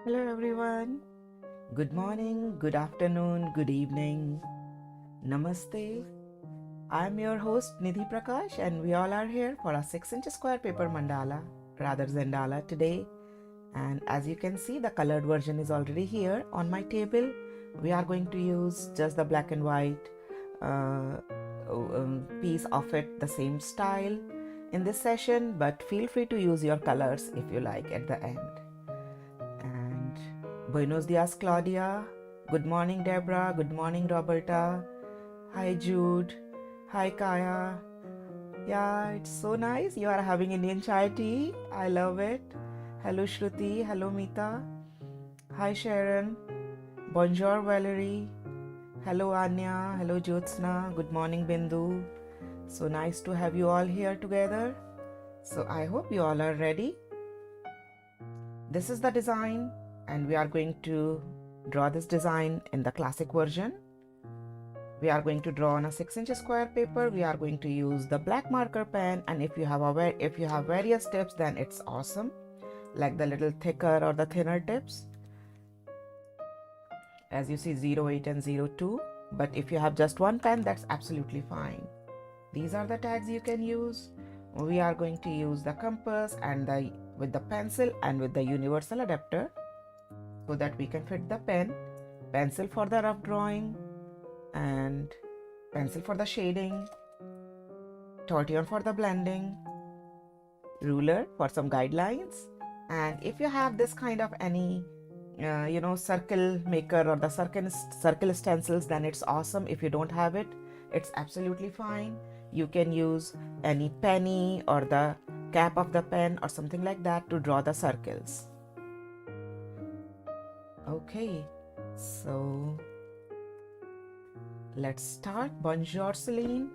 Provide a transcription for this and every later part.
Hello everyone. Good morning, good afternoon, good evening. Namaste. I'm your host Nidhi Prakash and we all are here for a 6-inch square paper mandala, rather Zendala today. And as you can see, the colored version is already here on my table. We are going to use just the black and white uh, piece of it, the same style in this session, but feel free to use your colors if you like at the end. And buenos dias, Claudia. Good morning, Deborah. Good morning, Roberta. Hi, Jude. Hi, Kaya. Yeah, it's so nice. You are having Indian chai tea. I love it. Hello, Shruti. Hello, Meeta. Hi, Sharon. Bonjour, Valerie. Hello, Anya. Hello, Jyotsna. Good morning, Bindu. So nice to have you all here together. So I hope you all are ready. This is the design, and we are going to draw this design in the classic version. We are going to draw on a 6-inch square paper. We are going to use the black marker pen, and if you have various tips, then it's awesome, like the little thicker or the thinner tips. As you see, 08 and 02. But if you have just one pen, that's absolutely fine. These are the tags you can use. We are going to use the compass and with the pencil and with the universal adapter so that we can fit the pen, pencil for the rough drawing, and pencil for the shading, tortillon for the blending, ruler for some guidelines. And if you have this kind of any circle maker or the circle stencils, then it's awesome. If you don't have it, it's absolutely fine. You can use any penny or the cap of the pen or something like that to draw the circles. Okay, so let's start. Bonjour, Celine.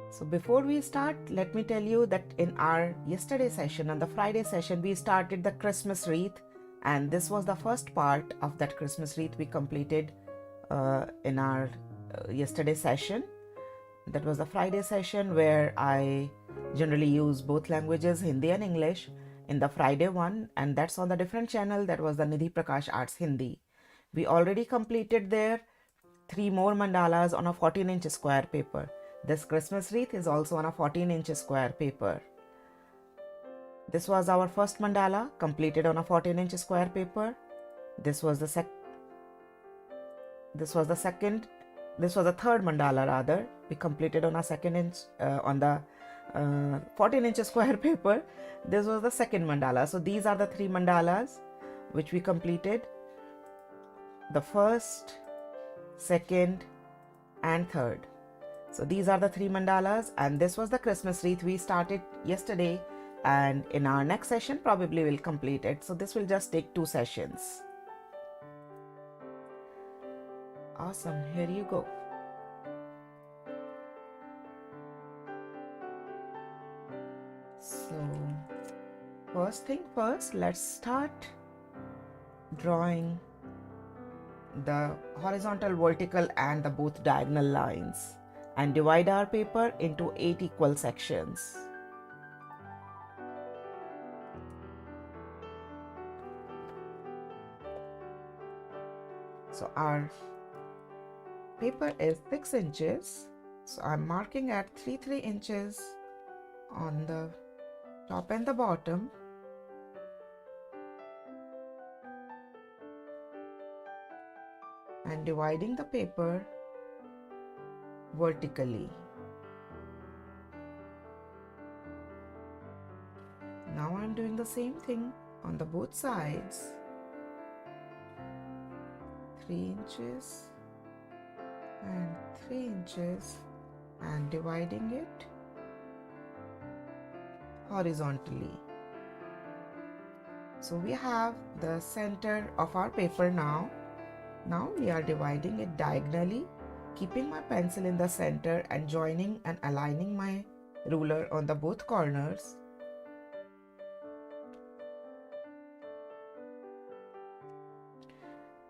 So before we start, let me tell you that in our yesterday session, on the Friday session, we started the Christmas wreath, and this was the first part of that Christmas wreath we completed in our yesterday session. That was the Friday session where I generally use both languages, Hindi and English, in the Friday one, and that's on the different channel. That was the Nidhi Prakash Arts Hindi. We already completed there 3 more mandalas on a 14-inch square paper. This Christmas wreath is also on a 14-inch square paper. This was our first mandala completed on a 14-inch square paper. This was the third mandala rather. We completed on a 14-inch square paper. This was the second mandala. So these are the 3 mandalas which we completed. The first, second, and third. So these are the 3 mandalas, and this was the Christmas wreath we started yesterday, and in our next session probably we'll complete it. So this will just take 2 sessions. Awesome, here you go. So first thing first, let's start drawing the horizontal, vertical, and the both diagonal lines, and divide our paper into 8 equal sections. So our paper is 6 inches. So I'm marking at 3 inches on the top and the bottom. And dividing the paper vertically. Now I'm doing the same thing on the both sides. 3 inches and 3 inches, and dividing it horizontally. So we have the center of our paper now. Now we are dividing it diagonally, keeping my pencil in the center and joining and aligning my ruler on the both corners.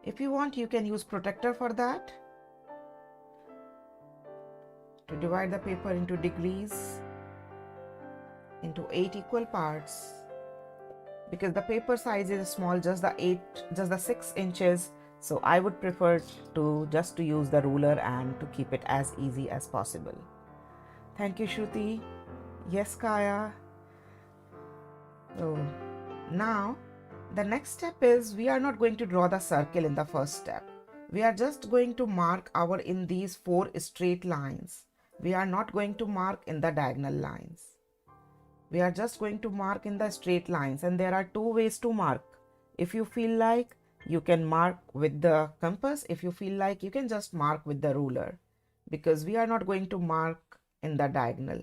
If you want, you can use protector for that, to divide the paper into degrees, into 8 equal parts. because the paper size is small, just the 6 inches. So I would prefer to use the ruler and to keep it as easy as possible. Thank you, Shruti. Yes, Kaya. So now the next step is, we are not going to draw the circle in the first step. We are just going to mark in these 4 straight lines. We are not going to mark in the diagonal lines. We are just going to mark in the straight lines, and there are 2 ways to mark. If you feel like, you can mark with the compass. If you feel like, you can just mark with the ruler, because we are not going to mark in the diagonal.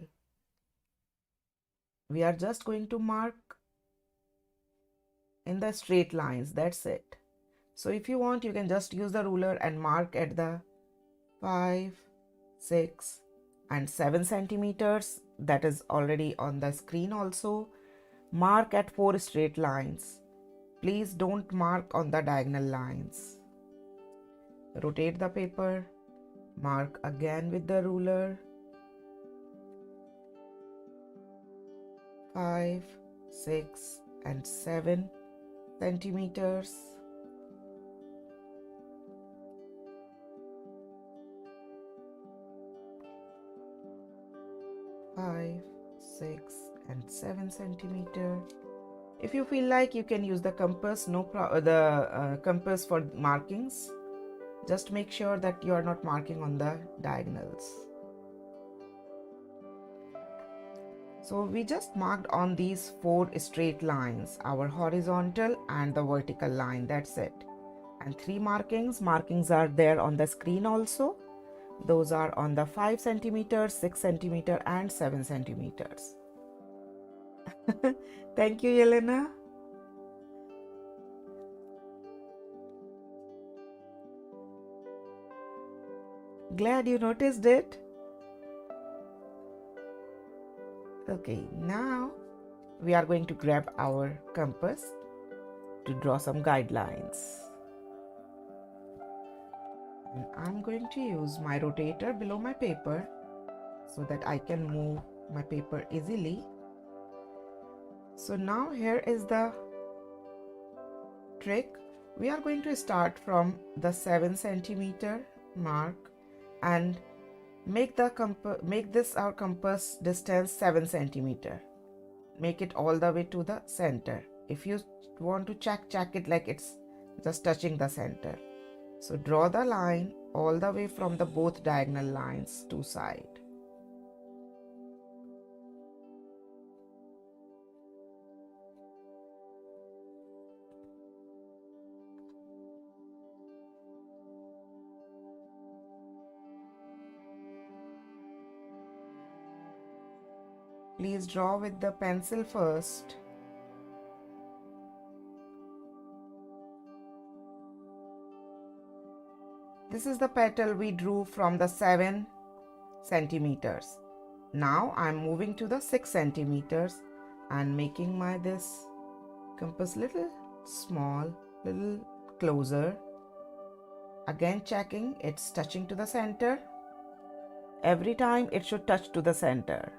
We are just going to mark in the straight lines. That's it. So if you want, you can just use the ruler and mark at the 5, 6 and 7 centimeters. That is already on the screen also. Mark at 4 straight lines. Please don't mark on the diagonal lines. Rotate the paper. Mark again with the ruler. 5, 6 and 7 centimeters. 5, 6 and 7 centimeter. If you feel like, you can use the compass, compass for markings. Just make sure that you are not marking on the diagonals. So we just marked on these 4 straight lines, our horizontal and the vertical line. That's it. And 3 markings are there on the screen also. Those are on the 5 centimeters, 6 centimeter and 7 centimeters. Thank you, Yelena. Glad you noticed it. Okay, now we are going to grab our compass to draw some guidelines. And I'm going to use my rotator below my paper so that I can move my paper easily. So now here is the trick. We are going to start from the 7 centimeter mark and make this our compass distance 7 centimeter. Make it all the way to the center. If you want to check it like it's just touching the center. So draw the line all the way from the both diagonal lines to side. Please draw with the pencil first. This is the petal we drew from the 7 centimeters. Now I am moving to the 6 centimeters and making this compass little small, little closer. Again checking it's touching to the center. Every time it should touch to the center.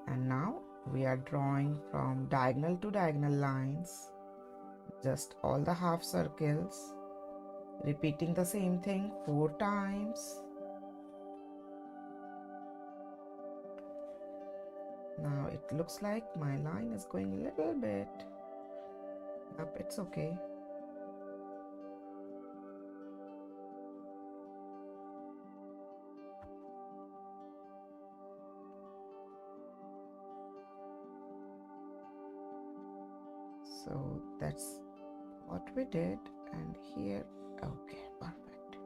And now we are drawing from diagonal to diagonal lines, just all the half circles, repeating the same thing 4 times. Now it looks like my line is going a little bit up. It's okay. So that's what we did, and here, okay, perfect.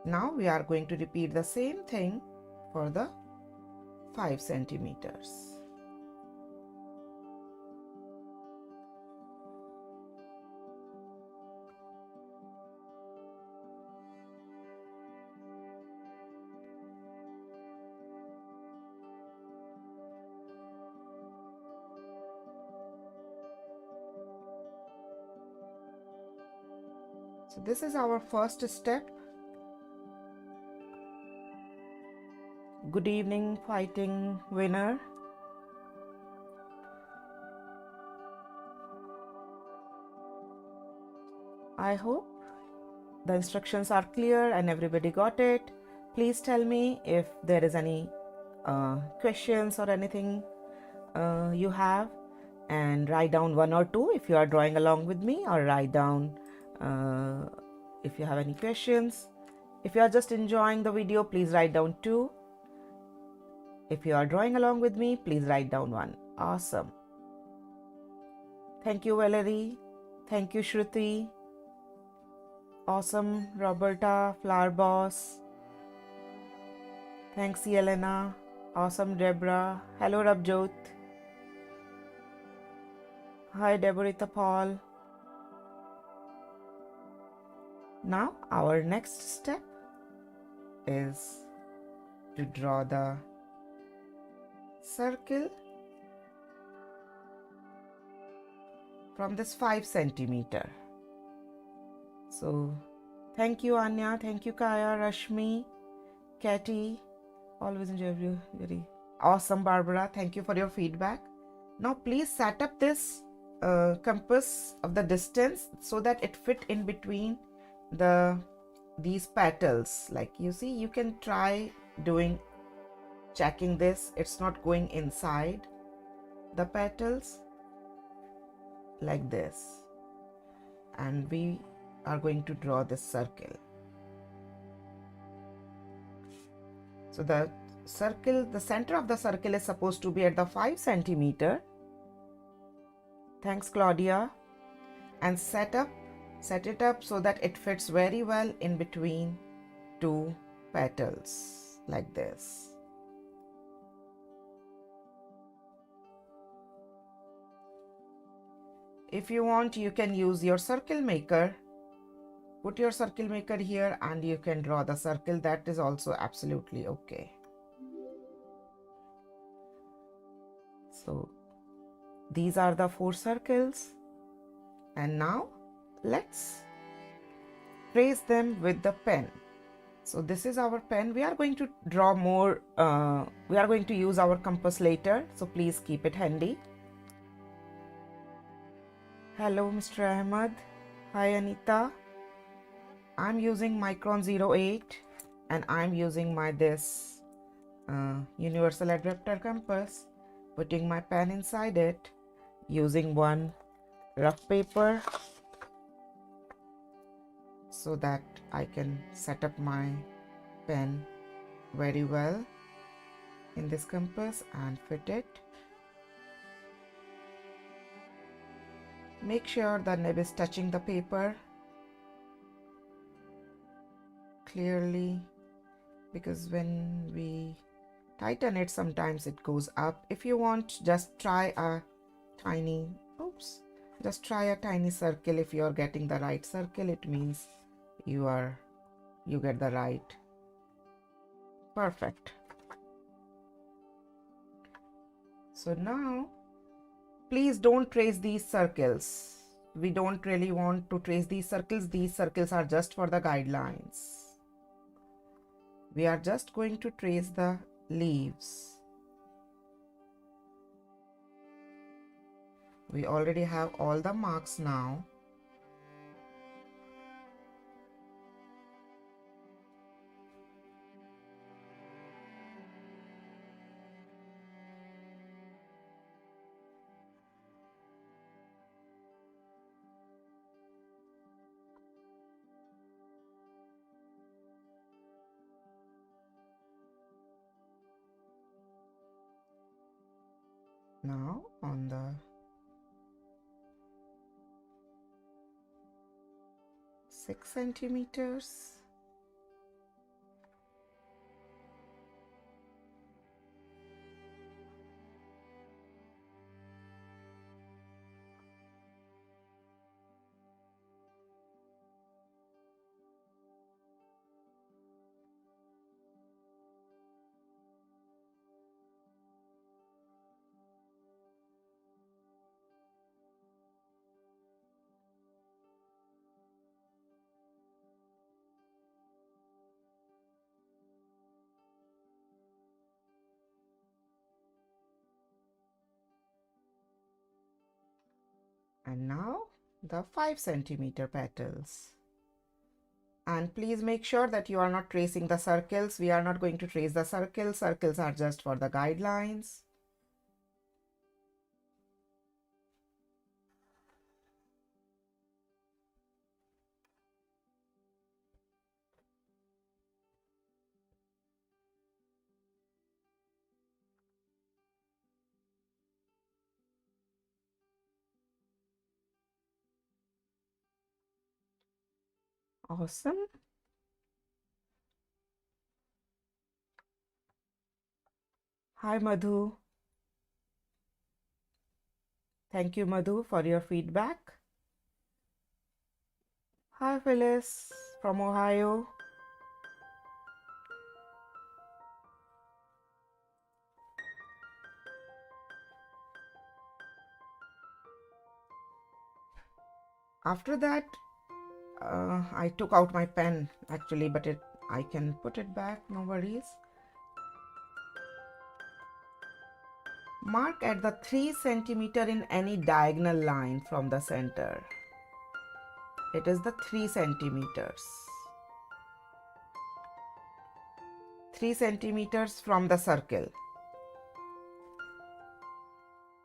Now we are going to repeat the same thing for the 5 centimeters. So this is our first step. Good evening, fighting winner. I hope the instructions are clear and everybody got it. Please tell me if there is any questions or anything you have, and write down one or two if you are drawing along with me, or write down if you have any questions. If you are just enjoying the video, please write down two. If you are drawing along with me, please write down one. Awesome. Thank you, Valerie. Thank you, Shruti. Awesome, Roberta, Flower Boss. Thanks, Yelena. Awesome, Deborah. Hello, Rabjot. Hi, Deborah Paul. Now, our next step is to draw the circle from this 5 centimeter. So, thank you, Anya. Thank you, Kaya, Rashmi, Katie. Always enjoy very awesome, Barbara. Thank you for your feedback. Now, please set up this compass of the distance so that it fit in between these petals. Like you see, you can try checking this. It's not going inside the petals like this, and we are going to draw this circle. So the center of the circle is supposed to be at the 5 centimeter. Thanks, Claudia. And set it up so that it fits very well in between two petals like this. If you want, you can use your circle maker. Put your circle maker here and you can draw the circle. That is also absolutely okay. So these are the 4 circles, and now let's trace them with the pen. So this is our pen. We are going to draw more. We are going to use our compass later, so please keep it handy. Hello, Mr. Ahmed. Hi, Anita. I'm using Micron 08 and I'm using this universal adapter compass, putting my pen inside it, using one rough paper so that I can set up my pen very well in this compass and fit it. Make sure the nib is touching the paper clearly, because when we tighten it, sometimes it goes up. If you want, just try a tiny circle. If you are getting the right circle, it means you get the right. Perfect. So now please don't trace these circles. We don't really want to trace these circles. These circles are just for the guidelines. We are just going to trace the leaves. We already have all the marks now. Now on the 6 centimeters, and now the 5 centimeter petals. And please make sure that you are not tracing the circles. We are not going to trace the circles. Circles are just for the guidelines. Awesome. Hi, Madhu. Thank you, Madhu, for your feedback. Hi, Phyllis from Ohio. After that, I took out my pen actually, but I can put it back, no worries. Mark at the 3 centimeter in any diagonal line from the center. It is the 3 centimeters. 3 centimeters from the circle.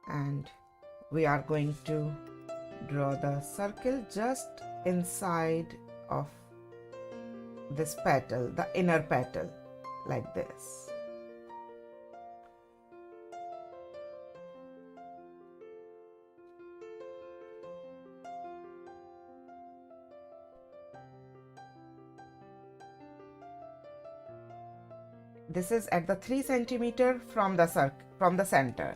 And we are going to draw the circle just inside of this petal, the inner petal, like this. This is at the 3 centimeter from the center.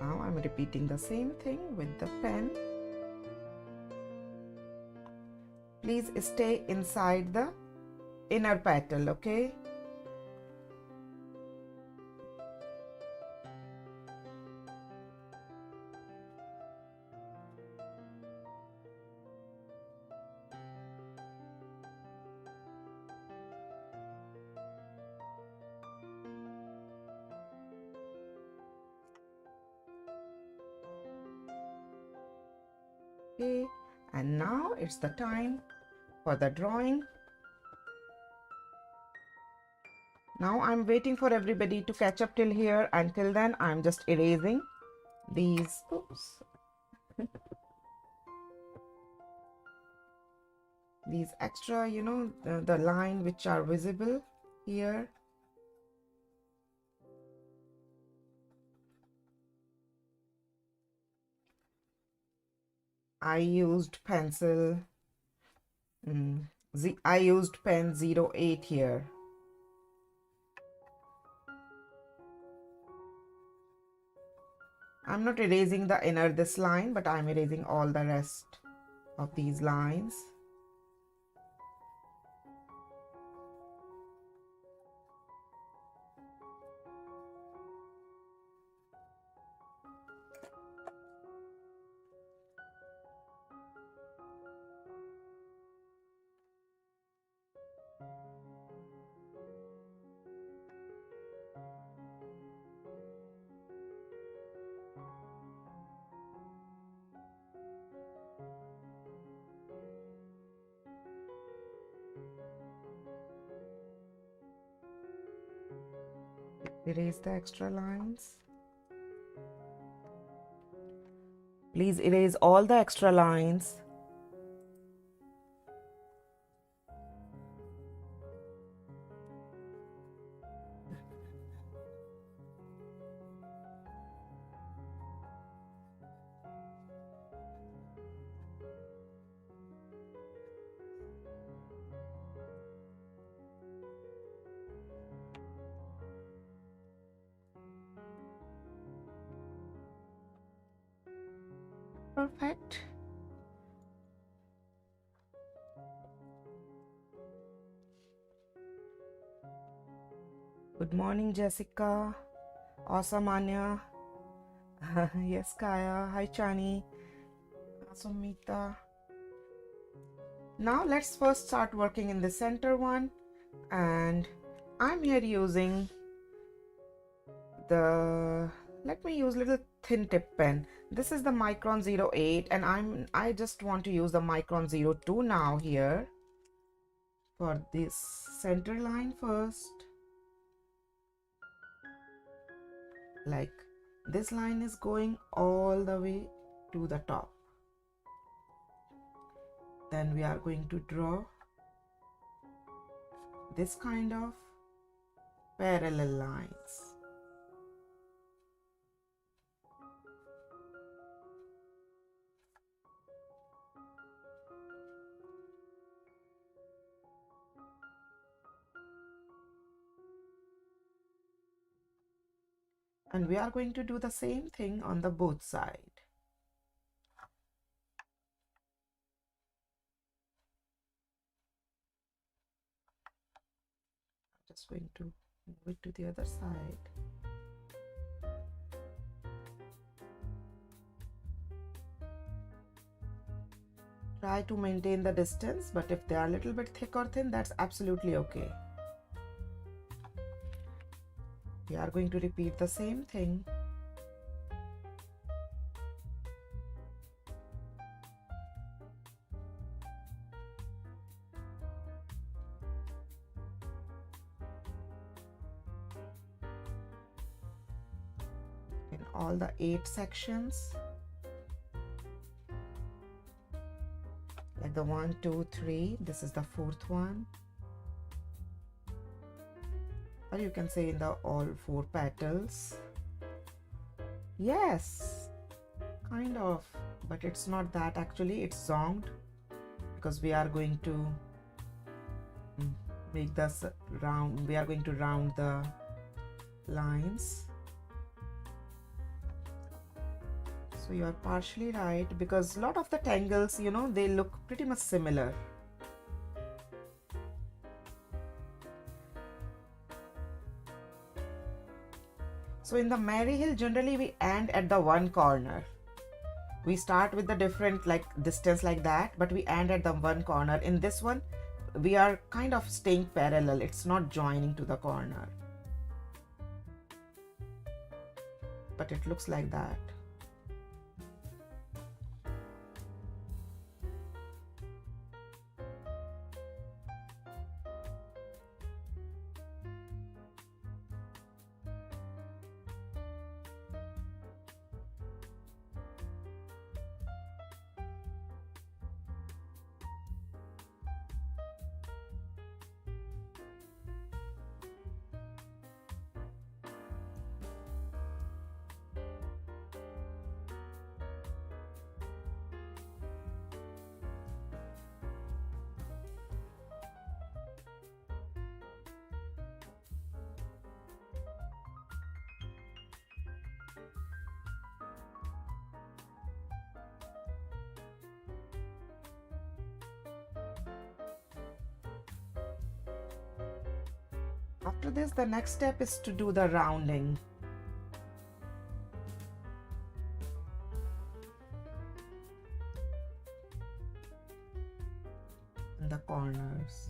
Now I'm repeating the same thing with the pen. Please stay inside the inner petal, okay? Okay, and now it's the time for the drawing. Now I'm waiting for everybody to catch up till here. Until then, I'm just erasing these, these extra, the line which are visible here. I used pencil. I used pen 08 here. I'm not erasing the inner this line, but I'm erasing all the rest of these lines. Erase the extra lines. Please erase all the extra lines. Perfect. Good morning, Jessica. Awesome, Anya. Yes, Kaya. Hi, Chani. Sumita. Now let's first start working in the center one, and I'm here using the, let me use little thin tip pen. This is the Micron 08, and I just want to use the Micron 02 now here for this center line first. Like this line is going all the way to the top. Then we are going to draw this kind of parallel lines. And we are going to do the same thing on the both side. Just going to move it to the other side. Try to maintain the distance, but if they are a little bit thick or thin, that's absolutely okay. We are going to repeat the same thing. In all the 8 sections. Like the 1, 2, 3, this is the 4th one. Or you can say in the all 4 petals. Yes, kind of, but it's not that actually, it's zonged because we are going to make this round, we are going to round the lines. So you are partially right, because a lot of the tangles, you know, they look pretty much similar. So in the Mary Hill, generally we end at the one corner. We start with the different like distance like that, but we end at the one corner. In this one, we are kind of staying parallel. It's not joining to the corner. But it looks like that. After this, the next step is to do the rounding. In the corners.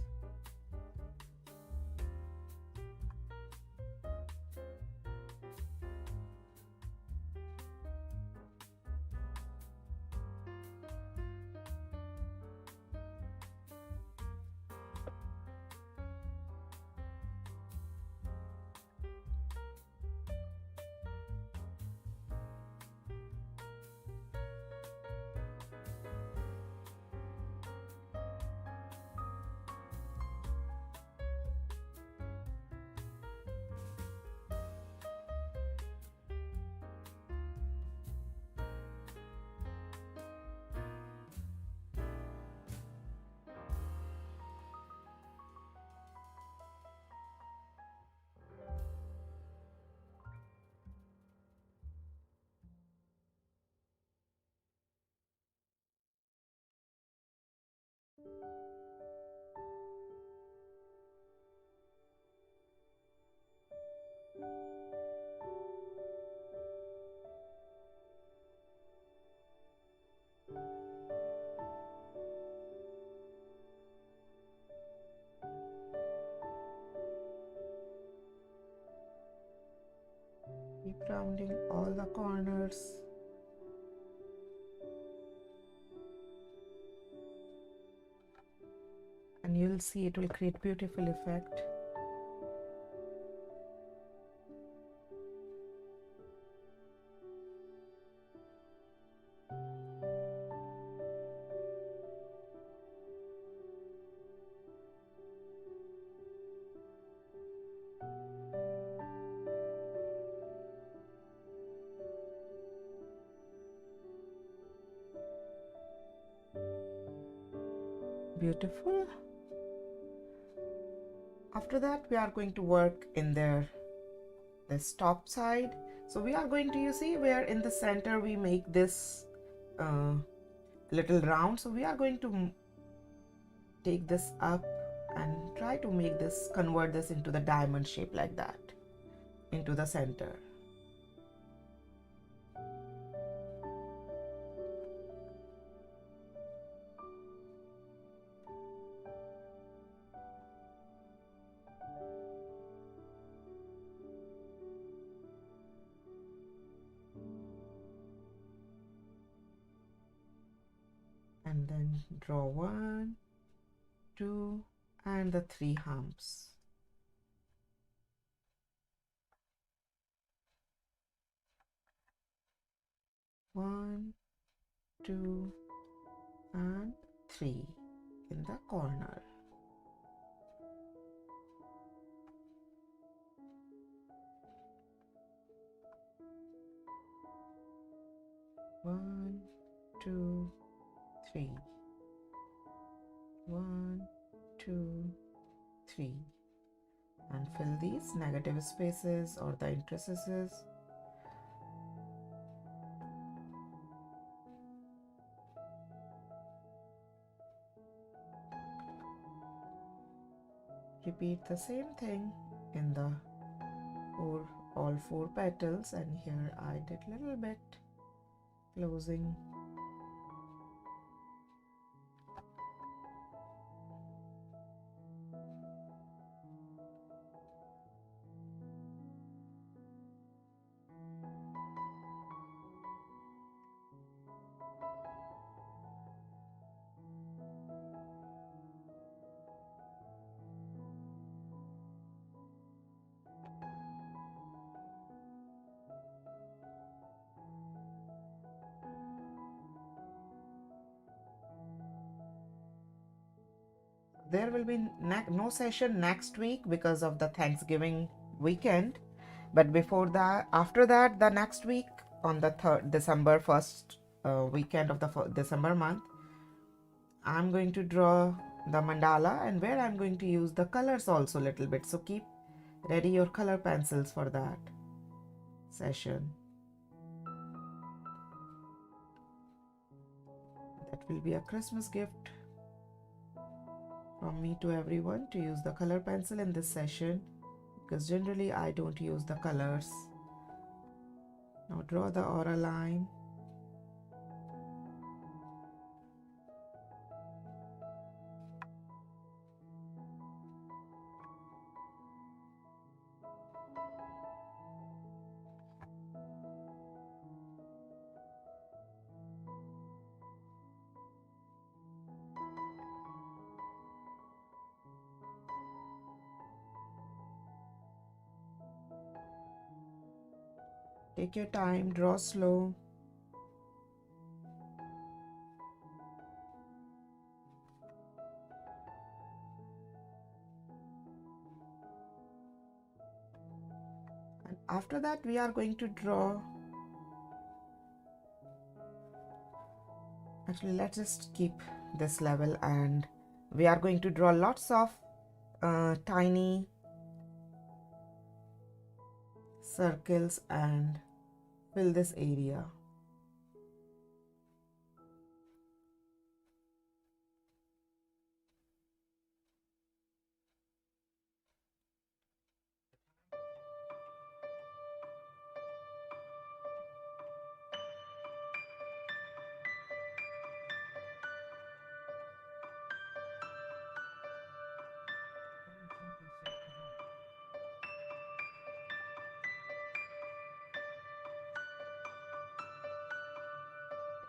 Keep rounding all the corners. And you'll see it will create beautiful effect. Beautiful. After that, we are going to work in this top side. So we are going to, you see, where in the center we make this little round. So we are going to take this up and try to make this, convert this into the diamond shape like that, into the center. And then draw 1, 2, and the 3 humps. One, 2, and 3 in the corner. One, 2, 3. 1, 2, 3. And fill these negative spaces or the interstices. Repeat the same thing in the all 4 petals, and here I did a little bit closing. There will be no session next week because of the Thanksgiving weekend, but before that, after that, the next week on the 3rd December, first weekend of the December month, I'm going to draw the mandala, and where I'm going to use the colors also a little bit. So keep ready your color pencils for that session. That will be a Christmas gift from me to everyone, to use the color pencil in this session, because generally I don't use the colors. Now draw the aura line. Take your time, draw slow. And after that, we are going to draw. Actually, let's just keep this level, and we are going to draw lots of tiny circles and fill this area.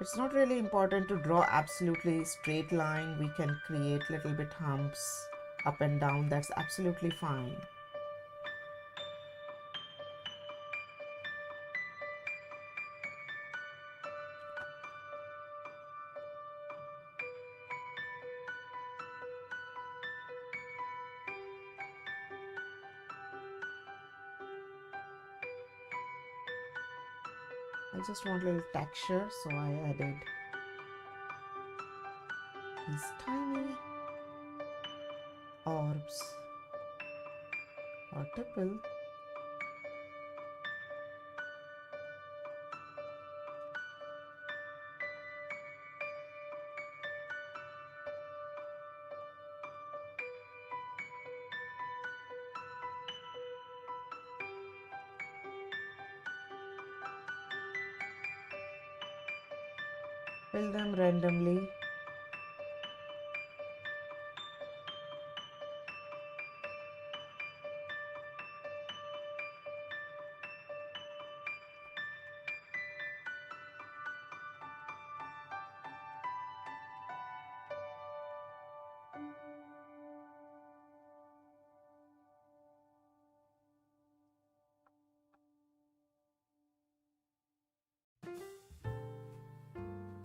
It's not really important to draw absolutely straight line. We can create little bit humps up and down. That's absolutely fine. I just want a little texture, so I added these tiny orbs or tipple. Fill them randomly.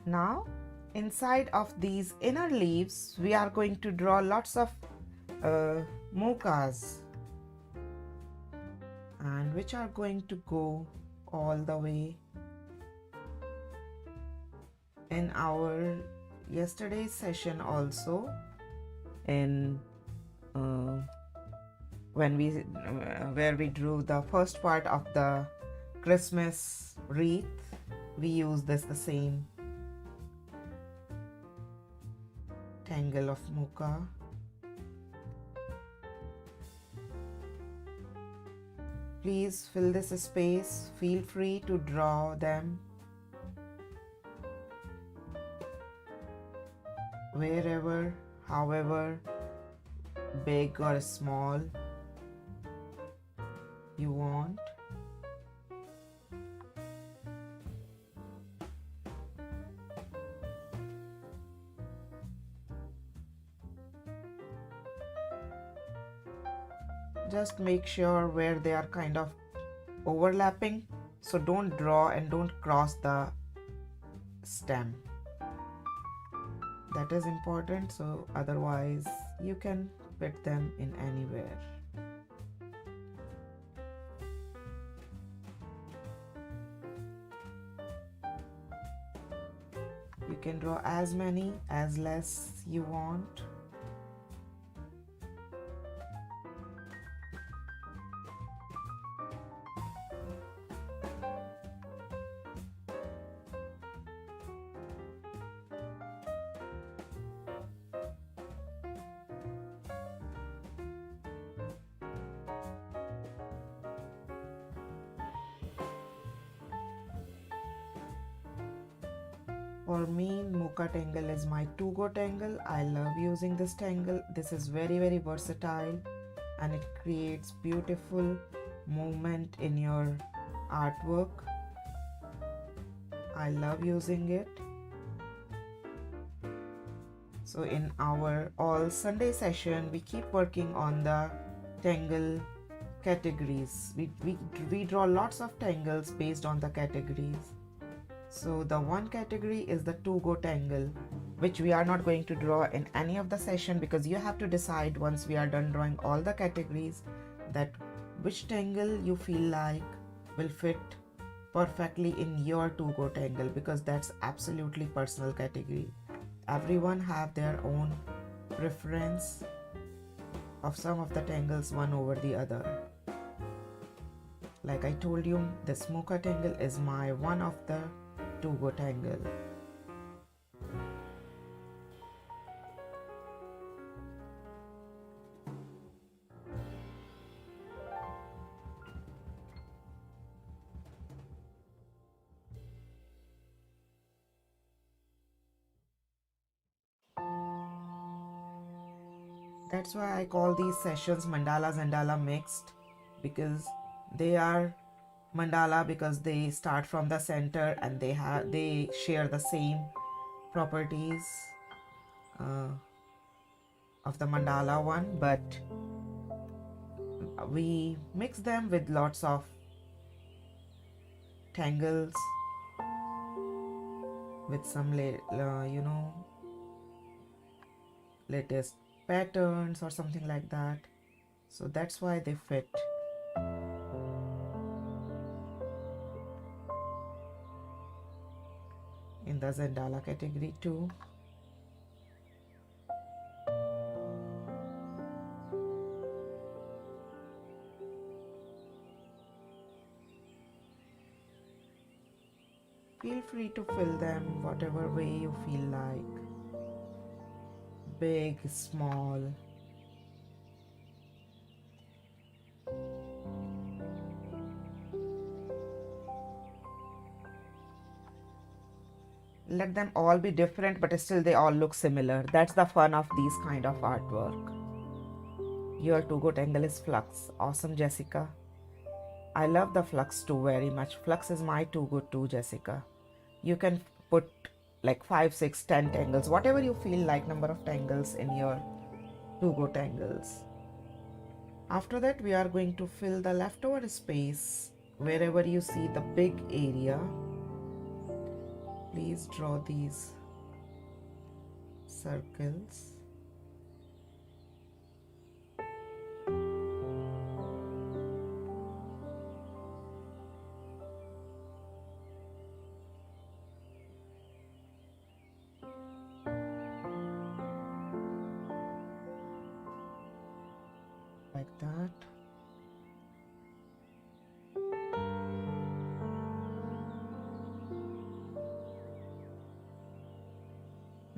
Now, inside of these inner leaves, we are going to draw lots of mochas, and which are going to go all the way. In our yesterday's session also, in where we drew the first part of the Christmas wreath, we use the same tangle of mocha. Please fill this space. Feel free to draw them wherever, however big or small you want. Just make sure where they are kind of overlapping, so don't draw and don't cross the stem. That is important, so otherwise you can fit them in anywhere. You can draw as many as less you want. For me, mocha tangle is my to-go tangle. I love using this tangle. This is very versatile and it creates beautiful movement in your artwork. I love using it. So in our all Sunday session, we keep working on the tangle categories. We draw lots of tangles based on the categories. So the one category is the to-go tangle, which we are not going to draw in any of the session, because you have to decide once we are done drawing all the categories that which tangle you feel like will fit perfectly in your to-go tangle, because that's absolutely personal category. Everyone have their own preference of some of the tangles one over the other. Like I told you, this mocha tangle is my one of the to-go tangle. That's why I call these sessions mandala Zendala mixed, because they are mandala because they start from the center and they share the same properties uh, of the mandala one, but we mix them with lots of tangles with some latest patterns or something like that, so that's why they fit in the Zendala category too. Feel free to fill them whatever way you feel like, big, small. Let them all be different, but still they all look similar. That's the fun of these kind of artwork. Your to-go tangle is flux. Awesome, Jessica. I love the flux too very much. Flux is my to-go too, Jessica. You can put like 5, 6, 10 tangles, whatever you feel like number of tangles in your to-go tangles. After that, we are going to fill the leftover space wherever you see the big area. Please draw these circles. Like that.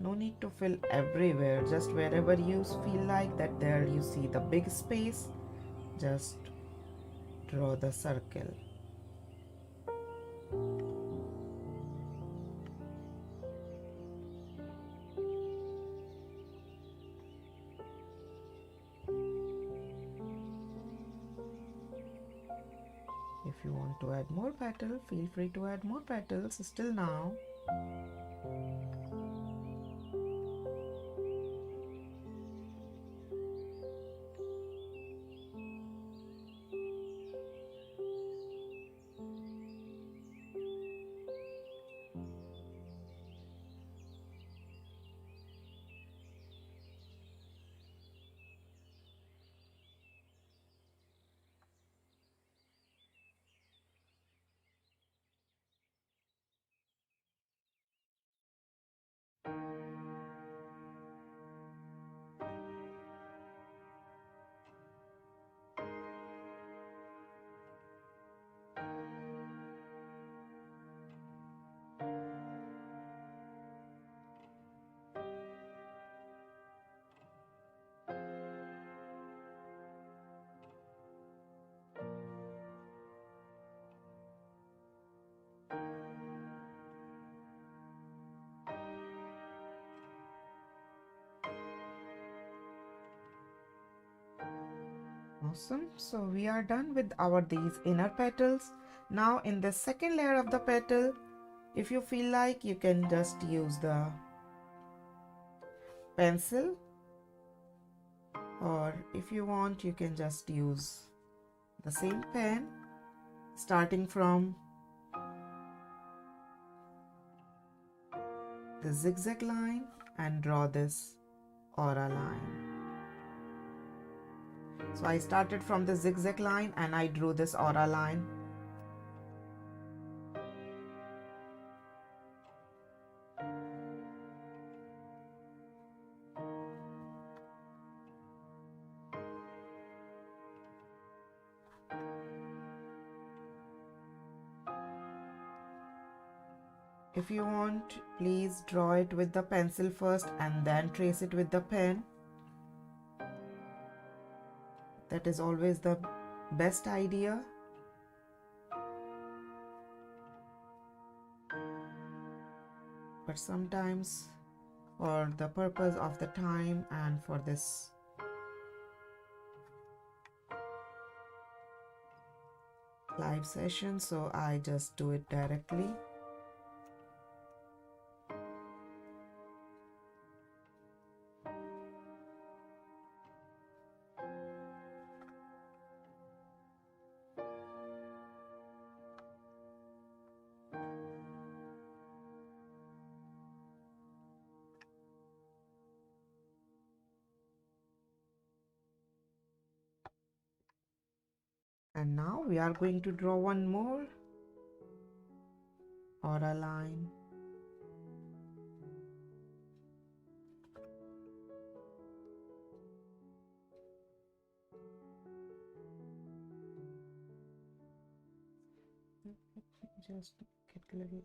No need to fill everywhere, just wherever you feel like that there you see the big space, just draw the circle. If you want to add more petal, feel free to add more petals still now. Awesome. So we are done with our these inner petals. Now in the second layer of the petal, if you feel like, you can just use the pencil, or if you want you can just use the same pen, starting from the zigzag line and draw this aura line. So I started from the zigzag line and I drew this aura line. If you want, please draw it with the pencil first and then trace it with the pen. That is always the best idea. But sometimes, for the purpose of the time and for this live session, so I just do it directly. And now we are going to draw one more aura line. Just get a little.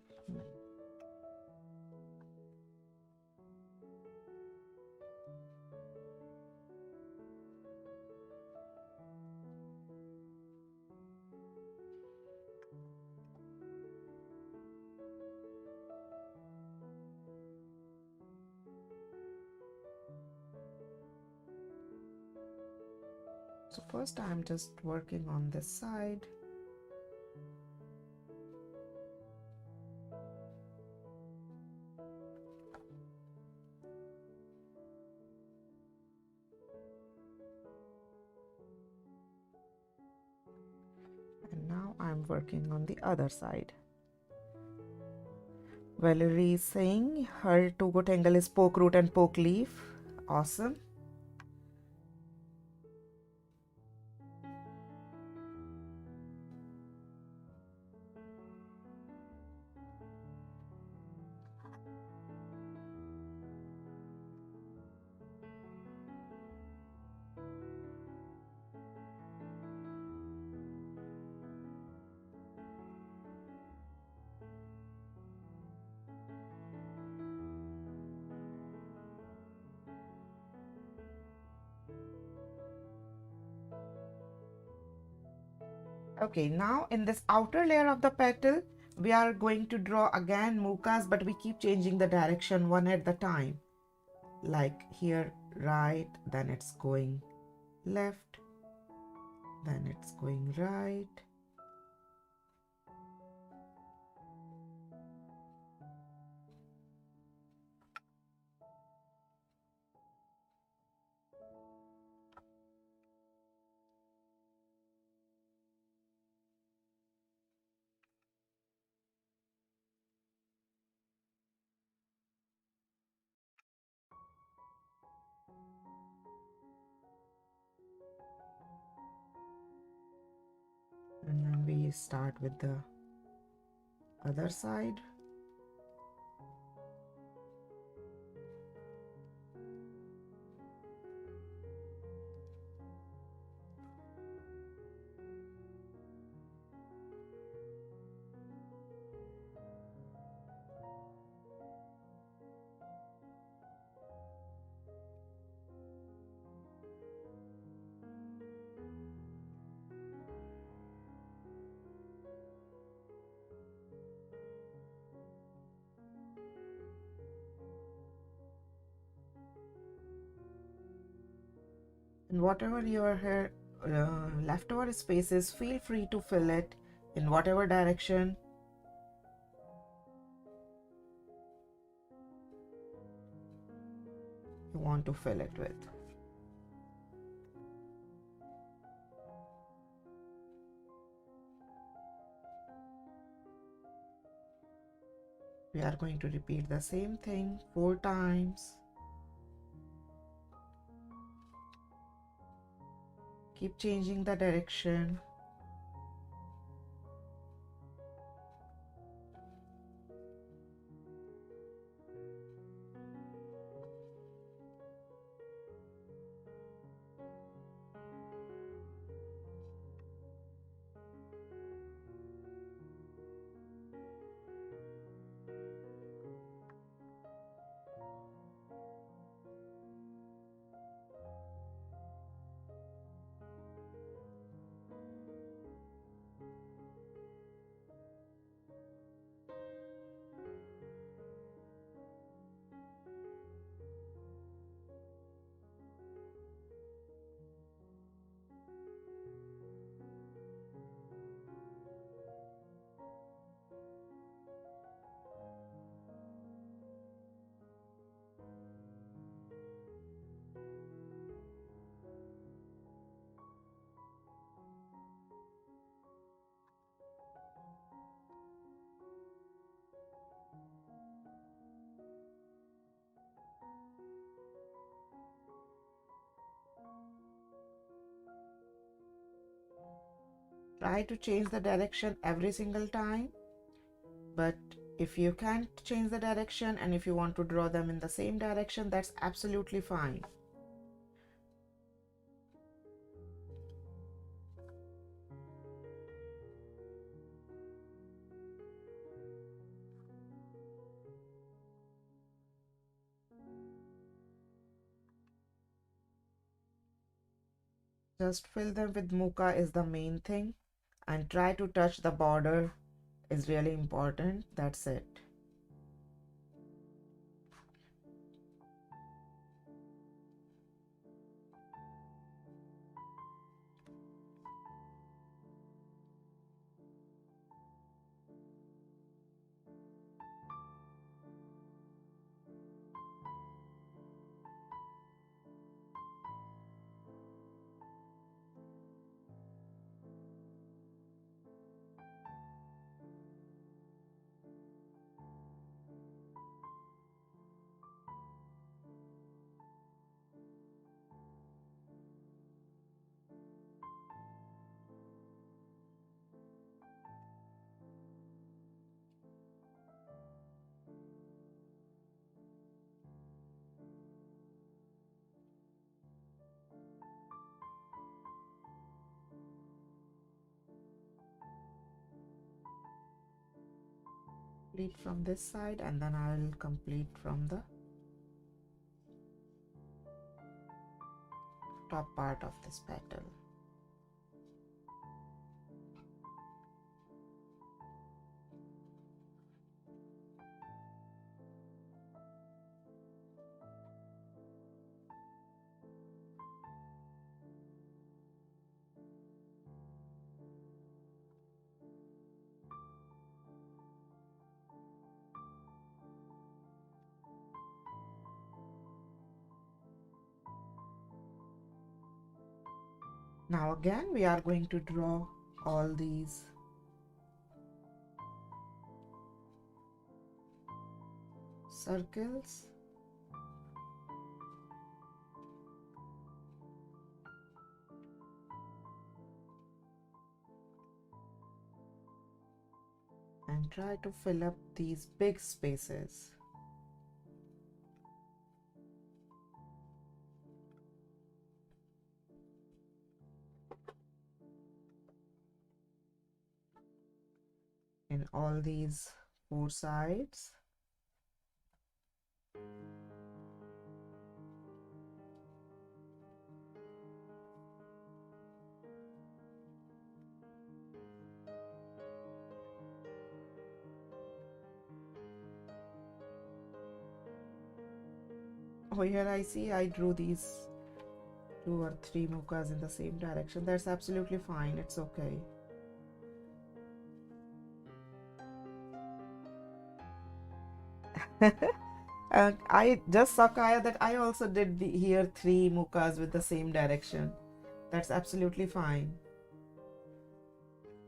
So first I'm just working on this side. And now I'm working on the other side. Valerie is saying her to-go tangle is poke root and poke leaf. Awesome. Okay, now in this outer layer of the petal, we are going to draw again mukas, but we keep changing the direction one at the time. Like here, right, then it's going left, then it's going right. And then we start with the other side. And whatever your hair leftover spaces, feel free to fill it in whatever direction you want to fill it with. We are going to repeat the same thing 4 times. Keep changing the direction. Try to change the direction every single time, but if you can't change the direction and if you want to draw them in the same direction, that's absolutely fine. Just fill them with muka is the main thing, and try to touch the border is really important. That's it. Complete from this side, and then I'll complete from the top part of this petal. Now again we are going to draw all these circles. And try to fill up these big spaces. In all these four sides. Oh, here I see I drew these 2 or 3 mukas in the same direction. That's absolutely fine. It's okay. I just saw Kaya that I also did here 3 mukas with the same direction. That's absolutely fine.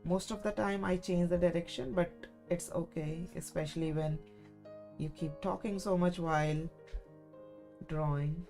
Most of the time I change the direction, but it's okay, especially when you keep talking so much while drawing.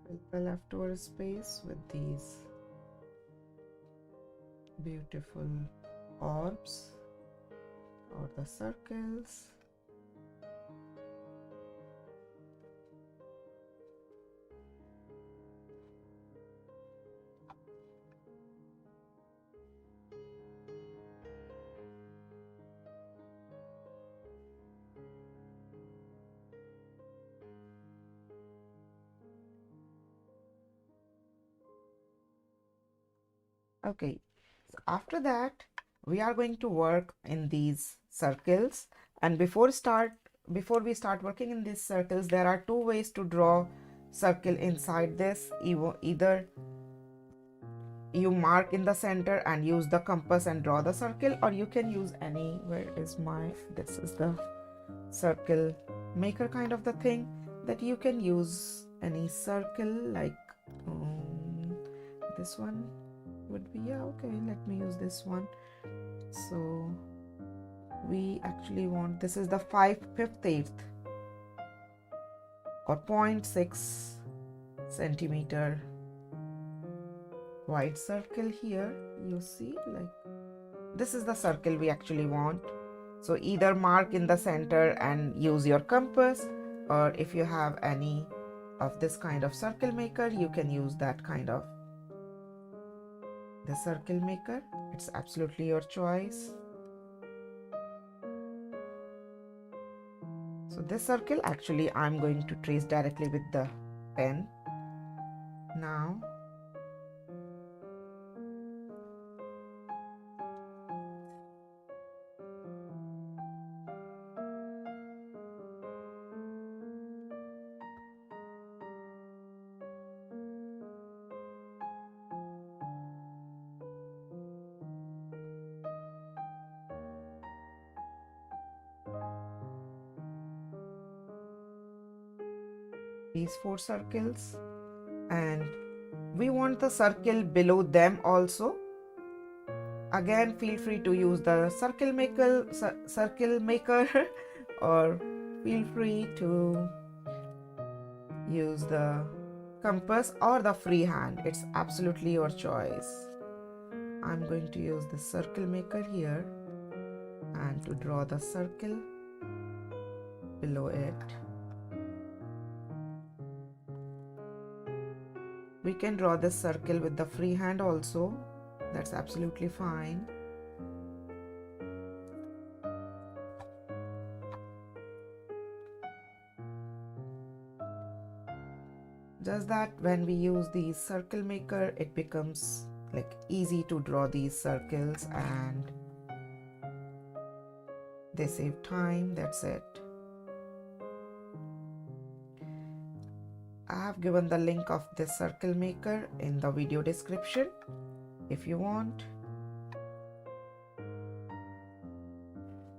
Fill the leftover space with these beautiful orbs or the circles. Okay, so after that we are going to work in these circles, and before we start working in these circles, there are 2 ways to draw circle inside this. Either you mark in the center and use the compass and draw the circle, or you can use any, this is the circle maker kind of the thing, that you can use any circle, like this one would be, yeah, okay, let me use this one. So we actually want, this is the 5/8 or 0.6 centimeter wide circle here. You see, like, this is the circle we actually want. So either mark in the center and use your compass, or if you have any of this kind of circle maker, you can use that kind of the circle maker. It's absolutely your choice. So this circle, actually I'm going to trace directly with the pen now. These 4 circles, and we want the circle below them also. Again, feel free to use the circle maker or feel free to use the compass or the freehand. It's absolutely your choice. I'm going to use the circle maker here and to draw the circle below it. We can draw this circle with the freehand also. That's absolutely fine. Just that when we use the circle maker, it becomes like easy to draw these circles and they save time. That's it. I have given the link of this circle maker in the video description if you want.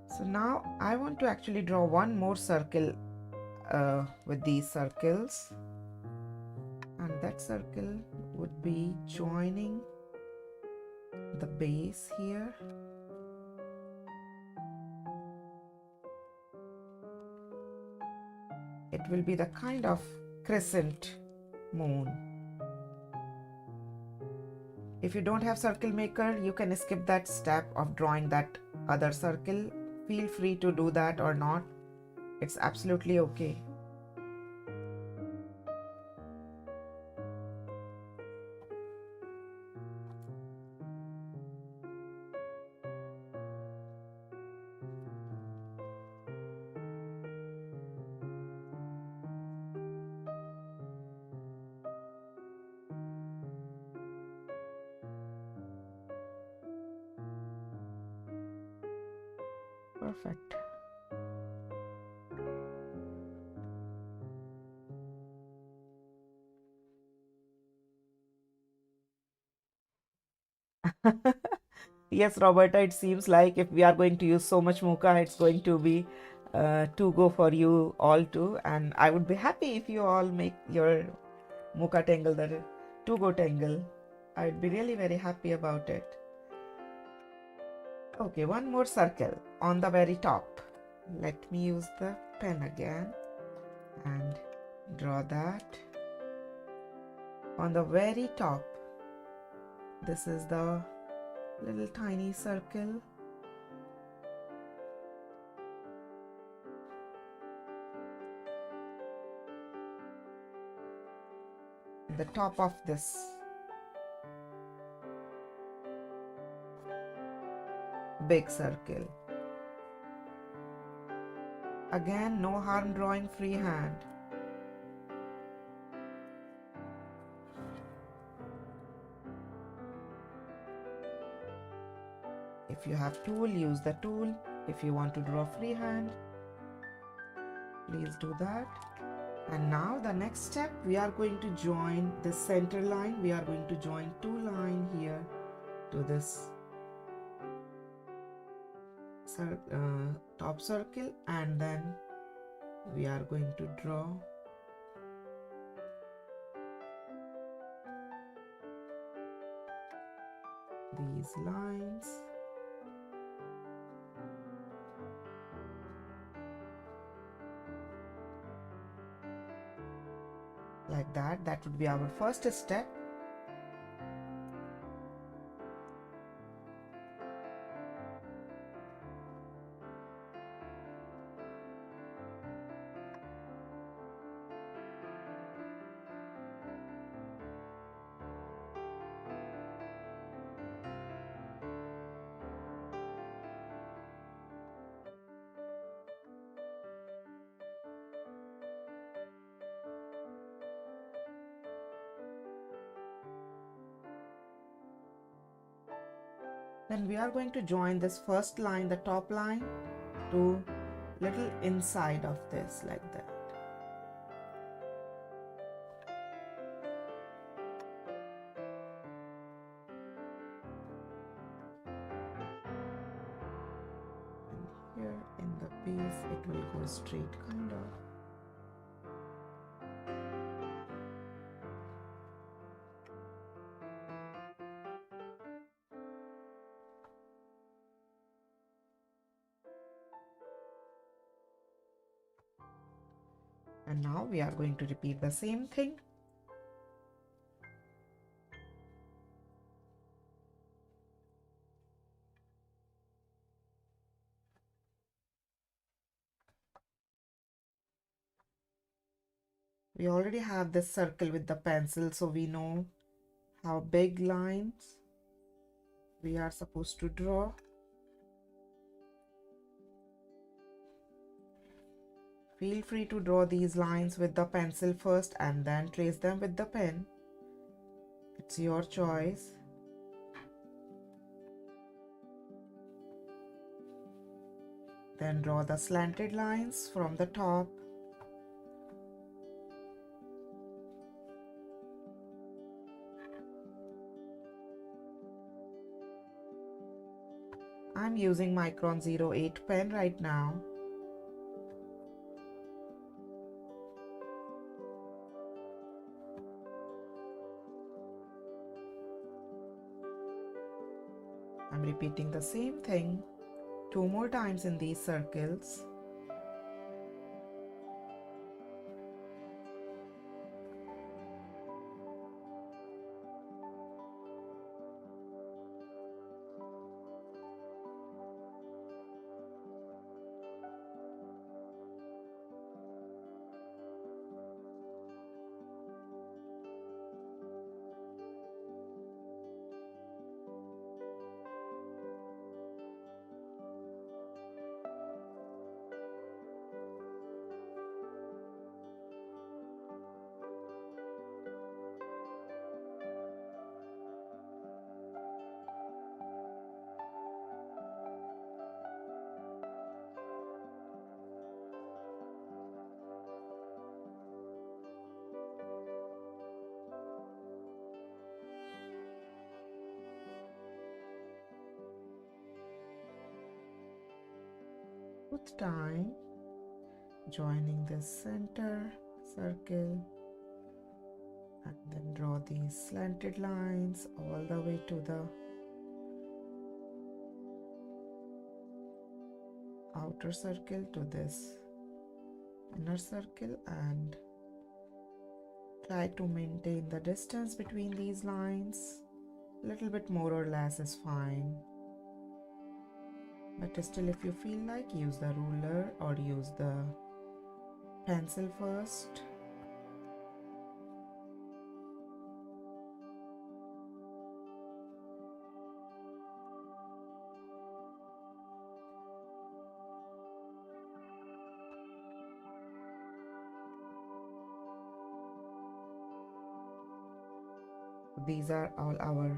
So now I want to actually draw one more circle with these circles, and that circle would be joining the base here. It will be the kind of crescent moon. If you don't have circle maker, you can skip that step of drawing that other circle. Feel free to do that or not. It's absolutely okay. Perfect. Yes, Roberta, it seems like if we are going to use so much muka, it's going to be to go for you all too. And I would be happy if you all make your muka tangle, that to go tangle. I'd be really very happy about it. Okay, one more circle on the very top. Let me use the pen again and draw that on the very top. This is the little tiny circle. The top of this big circle. Again, no harm drawing freehand. If you have tool, use the tool. If you want to draw freehand, please do that. And now the next step, we are going to join the center line. We are going to join two lines here to this top circle, and then we are going to draw these lines. Like that. That would be our first step. Then we are going to join this first line, the top line, to little inside of this, like that. And here in the base, it will go straight, kind of. And now we are going to repeat the same thing. We already have this circle with the pencil, so we know how big lines we are supposed to draw. Feel free to draw these lines with the pencil first and then trace them with the pen. It's your choice. Then draw the slanted lines from the top. I'm using Micron 08 pen right now. I'm repeating the same thing 2 more times in these circles. Fourth time, joining the center circle, and then draw these slanted lines all the way to the outer circle, to this inner circle, and try to maintain the distance between these lines. A little bit more or less is fine. But still, if you feel like, use the ruler or use the pencil first. These are all our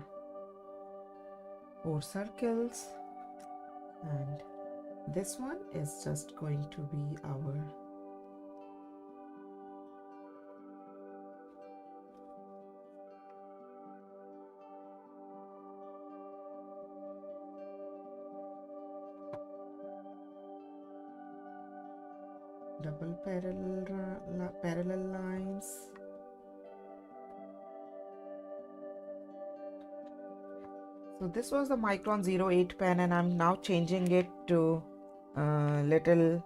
4 circles, and this one is just going to be our double parallel lines. So this was the Micron 08 pen, and I'm now changing it to a little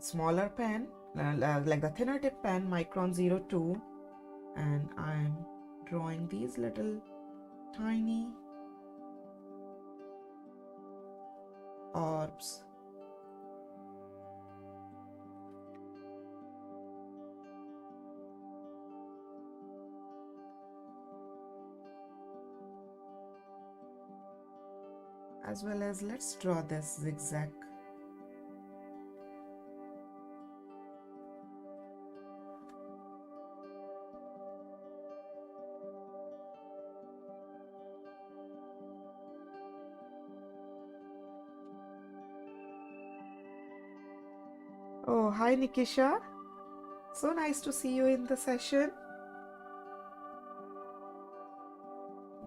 smaller pen, like the thinner tip pen, Micron 02, and I'm drawing these little tiny orbs. As well as let's draw this zigzag. Oh, hi Nikisha. So nice to see you in the session.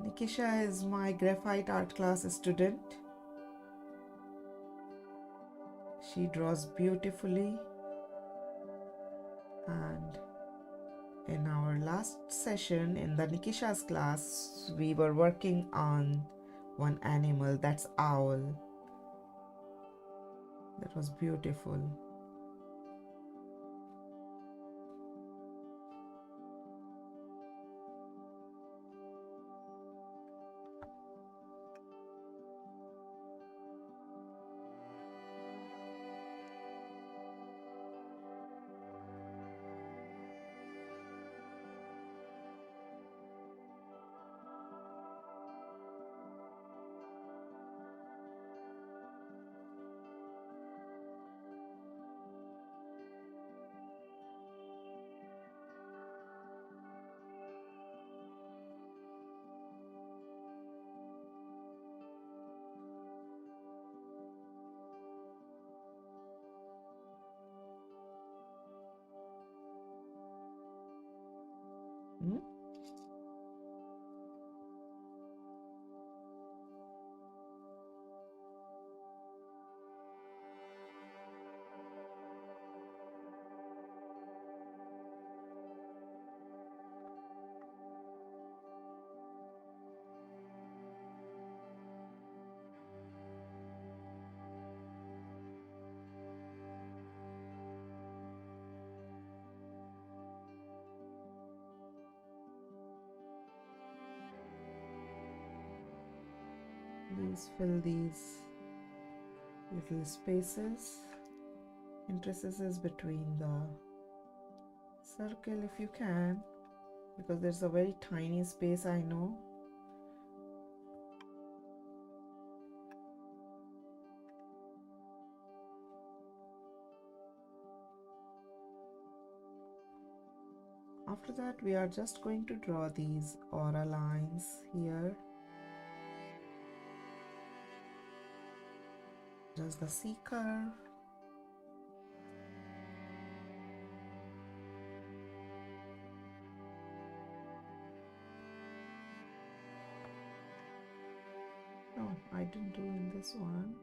Nikisha is my graphite art class student. She draws beautifully, and in our last session in the Nikisha's class, we were working on one animal, that's owl. That was beautiful. Hmm? Please fill these little spaces, interstices between the circle if you can, because there's a very tiny space, I know. After that, we are just going to draw these aura lines here. Just the C curve. No, I didn't do in this one.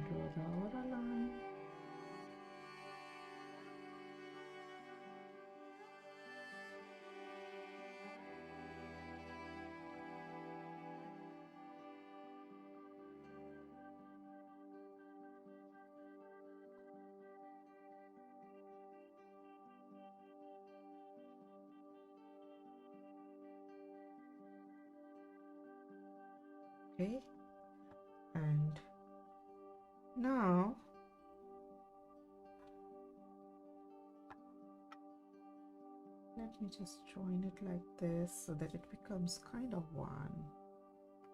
Draw the aura line. Okay, and now let me just join it like this so that it becomes kind of one.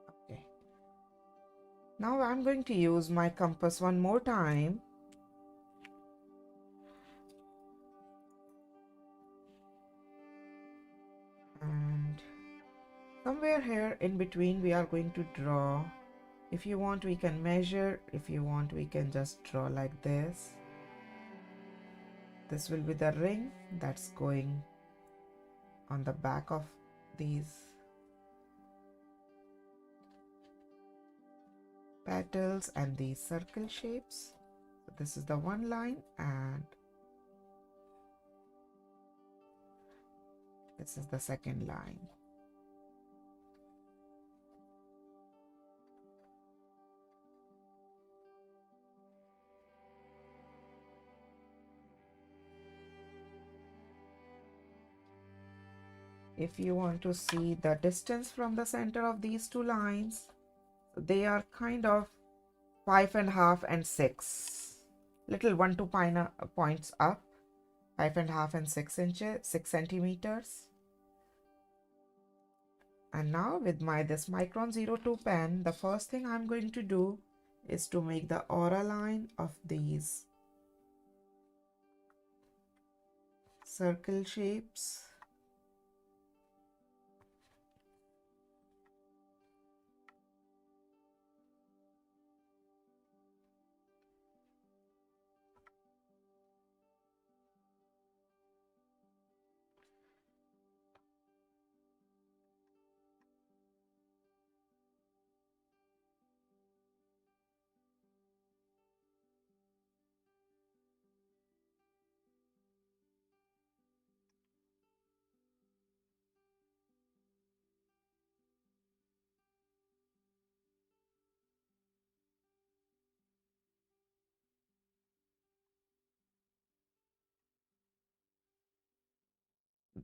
Okay, now I'm going to use my compass one more time. And somewhere here in between we are going to draw. If you want, we can measure. If you want, we can just draw like this. This will be the ring that's going on the back of these petals and these circle shapes. So this is the one line and this is the second line. If you want to see the distance from the center of these two lines, they are kind of 5.5 and 6, little 1-2 points up, 5.5 and 6 inches, 6 centimeters. And now with this Micron 02 pen, the first thing I'm going to do is to make the aura line of these circle shapes.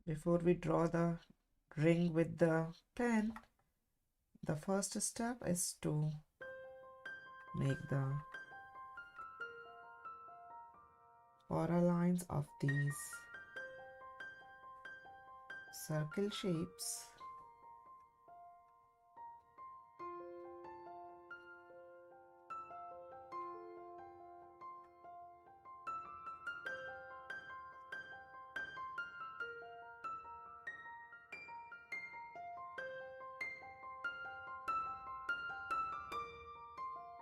Before we draw the ring with the pen, the first step is to make the aura lines of these circle shapes.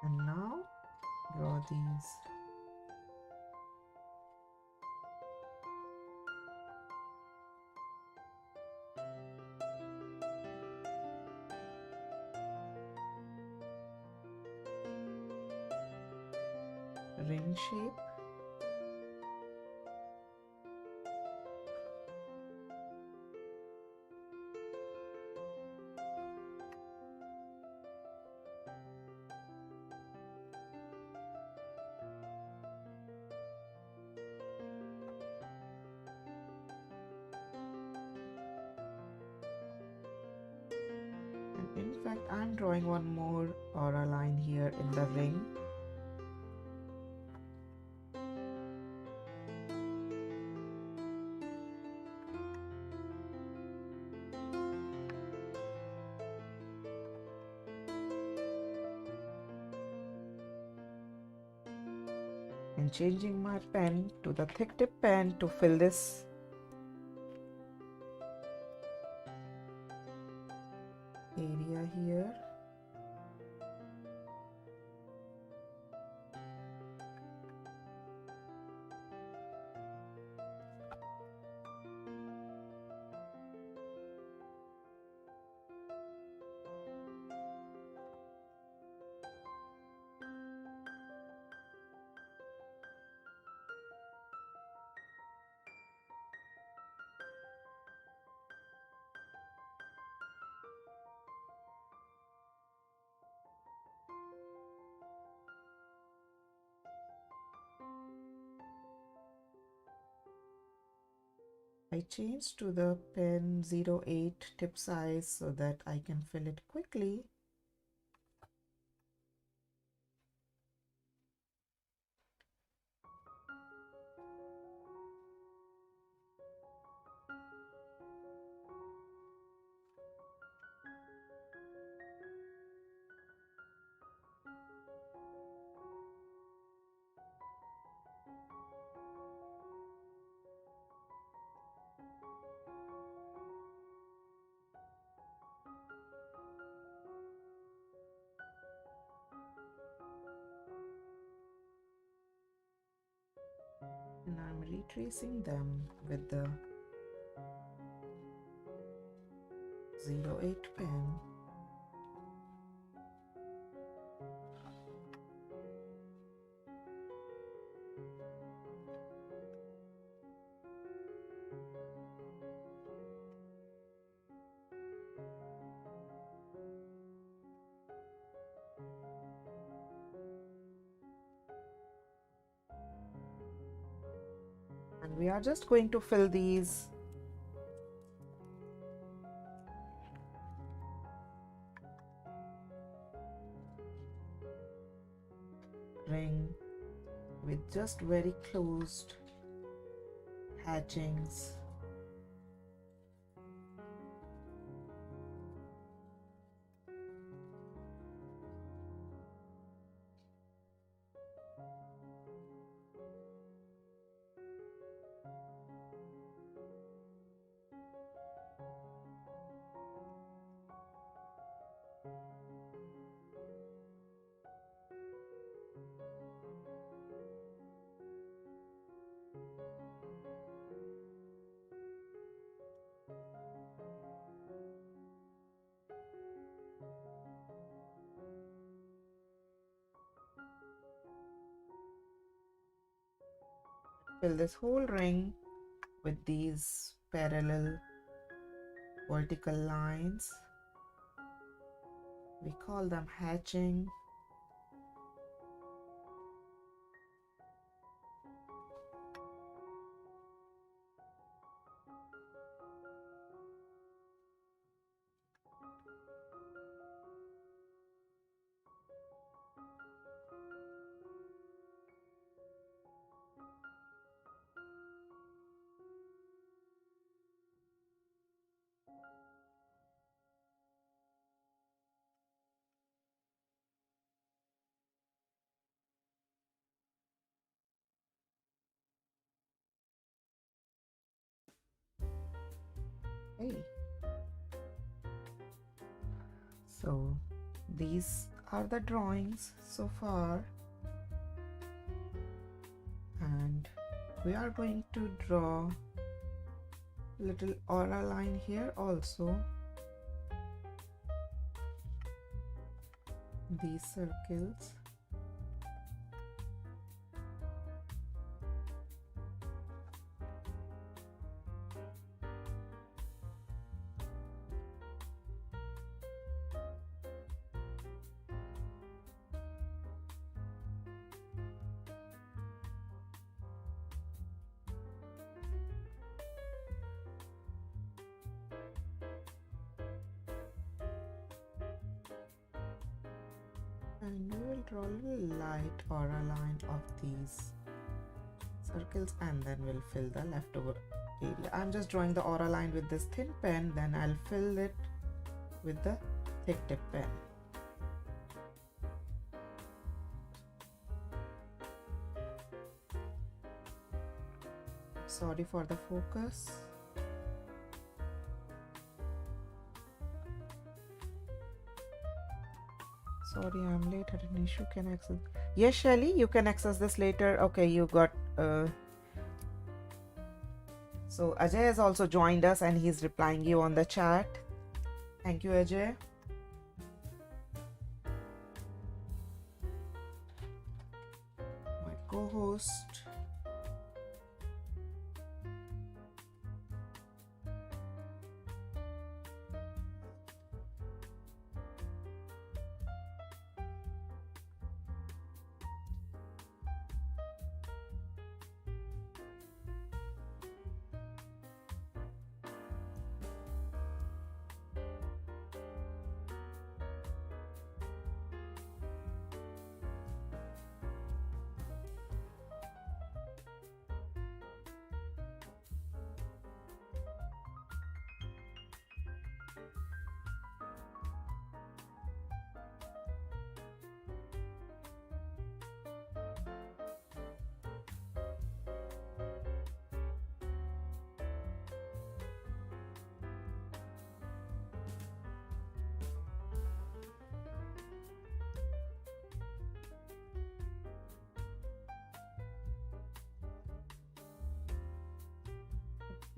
And now draw these ring shape. In fact, I'm drawing one more aura line here in the ring. And changing my pen to the thick tip pen to fill this area here. I changed to the pen 08 tip size so that I can fill it quickly. And I'm retracing them with the 08 pen. And we are just going to fill these ring with just very closed hatchings. Fill this whole ring with these parallel vertical lines. We call them hatching. Hey. So these are the drawings so far, and we are going to draw little aura line here also. These circles. And we will draw a little light aura line of these circles, and then we'll fill the leftover area. I'm just drawing the aura line with this thin pen, then I'll fill it with the thick tip pen. Sorry for the focus. Sorry, I'm late. Had an issue. Can I access? Yes, Shelly, you can access this later. Okay, you got. So Ajay has also joined us, and he's replying you on the chat. Thank you, Ajay. My co-host.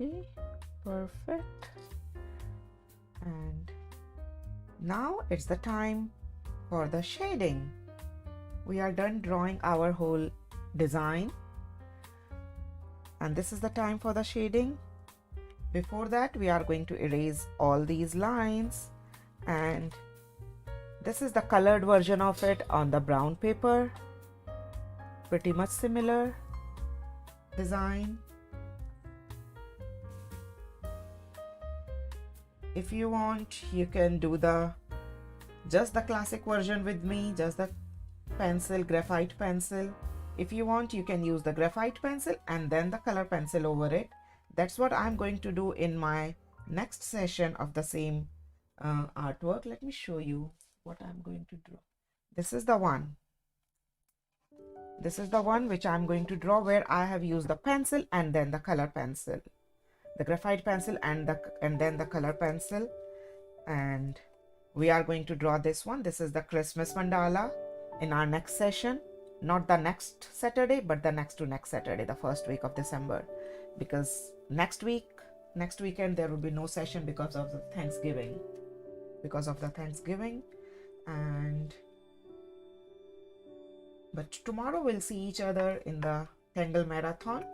Okay, perfect. And now it's the time for the shading. We are done drawing our whole design, and this is the time for the shading. Before that, we are going to erase all these lines, and this is the colored version of it on the brown paper. Pretty much similar design. If you want, you can do just the classic version with me, just the pencil, graphite pencil. If you want, you can use the graphite pencil and then the color pencil over it. That's what I'm going to do in my next session of the same artwork. Let me show you what I'm going to draw. This is the one. This is the one which I'm going to draw, where I have used the pencil and then the color pencil, the graphite pencil and then the color pencil. And we are going to draw this one. This is the Christmas mandala in our next session, not the next Saturday, but the next to next Saturday, the first week of December, because next weekend there will be no session because of the Thanksgiving. But tomorrow we'll see each other in the Tangle Marathon.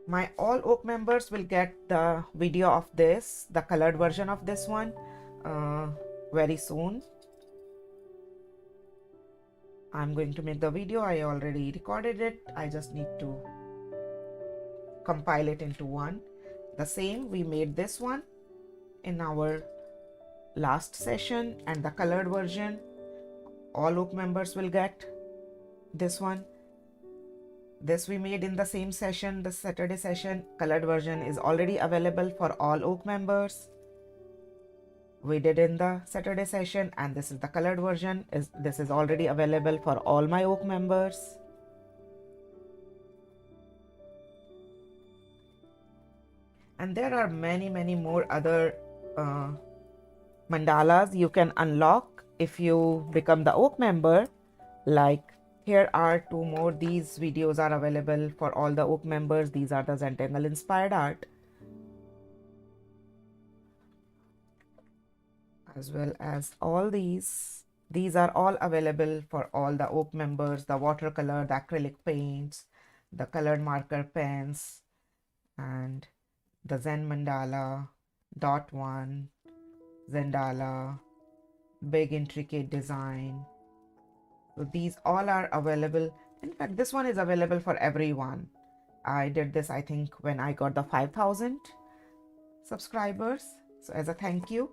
My all oak members will get the video of this, the colored version of this one, very soon. I'm going to make the video. I already recorded it. I just need to compile it into one. The same, we made this one in our last session, and the colored version, all oak members will get this one. This we made in the same session, the Saturday session. Colored version is already available for all oak members. We did in the Saturday session, and this is the colored version. This is already available for all my oak members. And there are many more other mandalas you can unlock if you become the oak member. Like, here are two more. These videos are available for all the oak members. These are the Zentangle inspired art, as well as all these. These are all available for all the oak members: the watercolor, the acrylic paints, the colored marker pens, and the Zen mandala, dot one, Zendala, big intricate design. So these all are available. In fact, this one is available for everyone. I did this, I think, when I got the 5,000 subscribers. So as a thank you.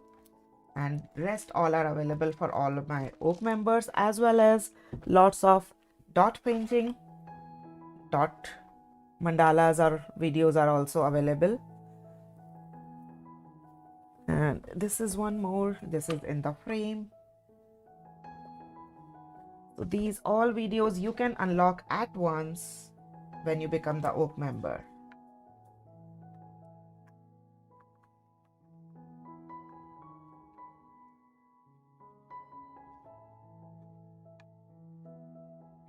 And rest all are available for all of my oak members, as well as lots of dot painting, dot mandalas or videos are also available. And this is one more. This is in the frame. So these all videos you can unlock at once when you become the oak member.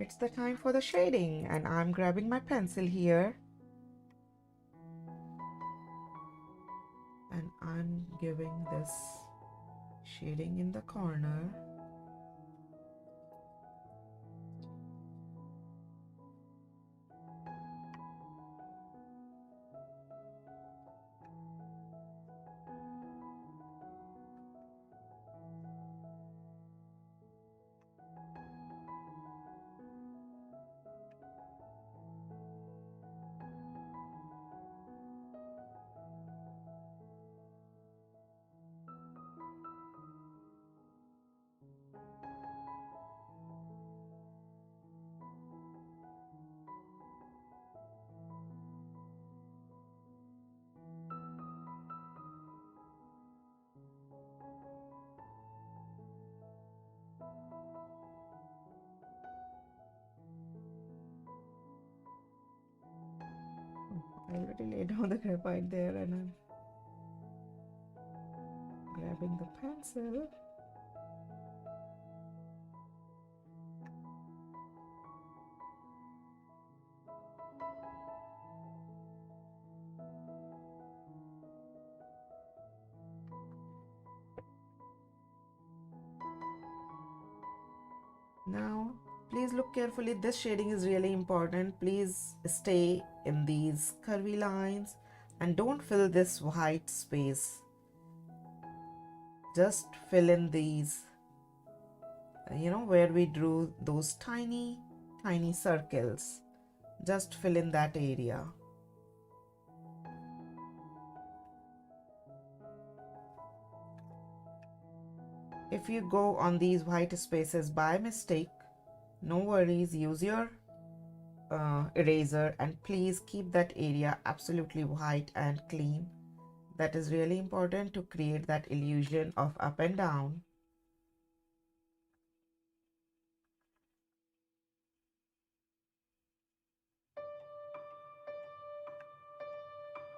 It's the time for the shading, and I'm grabbing my pencil here, and I'm giving this shading in the corner. I already laid down the graphite there, and I'm grabbing the pencil. Now please look carefully, this shading is really important. Please stay in these curvy lines and don't fill this white space. Just fill in these, where we drew those tiny circles. Just fill in that area. If you go on these white spaces by mistake, no worries, use your eraser and please keep that area absolutely white and clean. That is really important to create that illusion of up and down.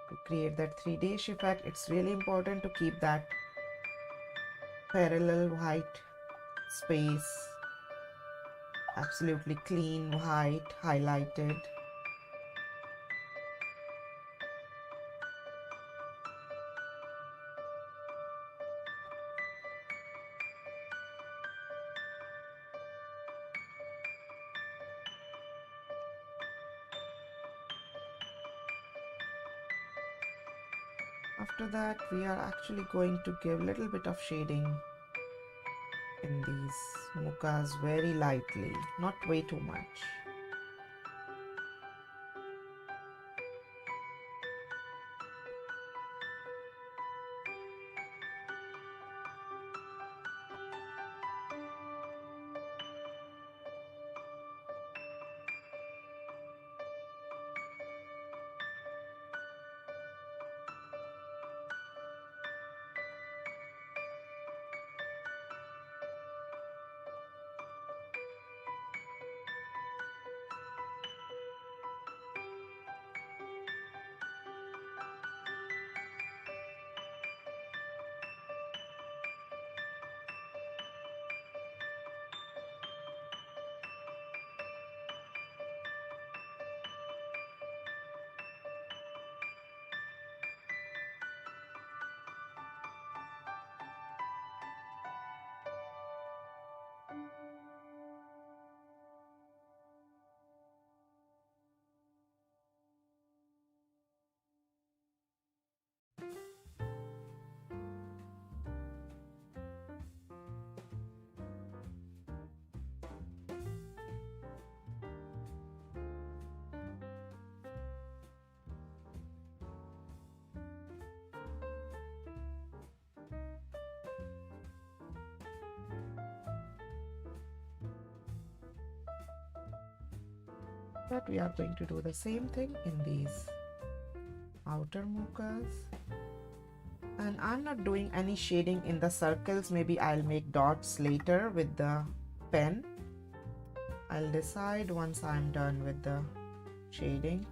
To create that 3D effect, it's really important to keep that parallel white space absolutely clean, white, highlighted. After that, we are actually going to give a little bit of shading in these mukas very lightly, not way too much. But we are going to do the same thing in these outer mukas. And I'm not doing any shading in the circles. Maybe I'll make dots later with the pen. I'll decide once I'm done with the shading.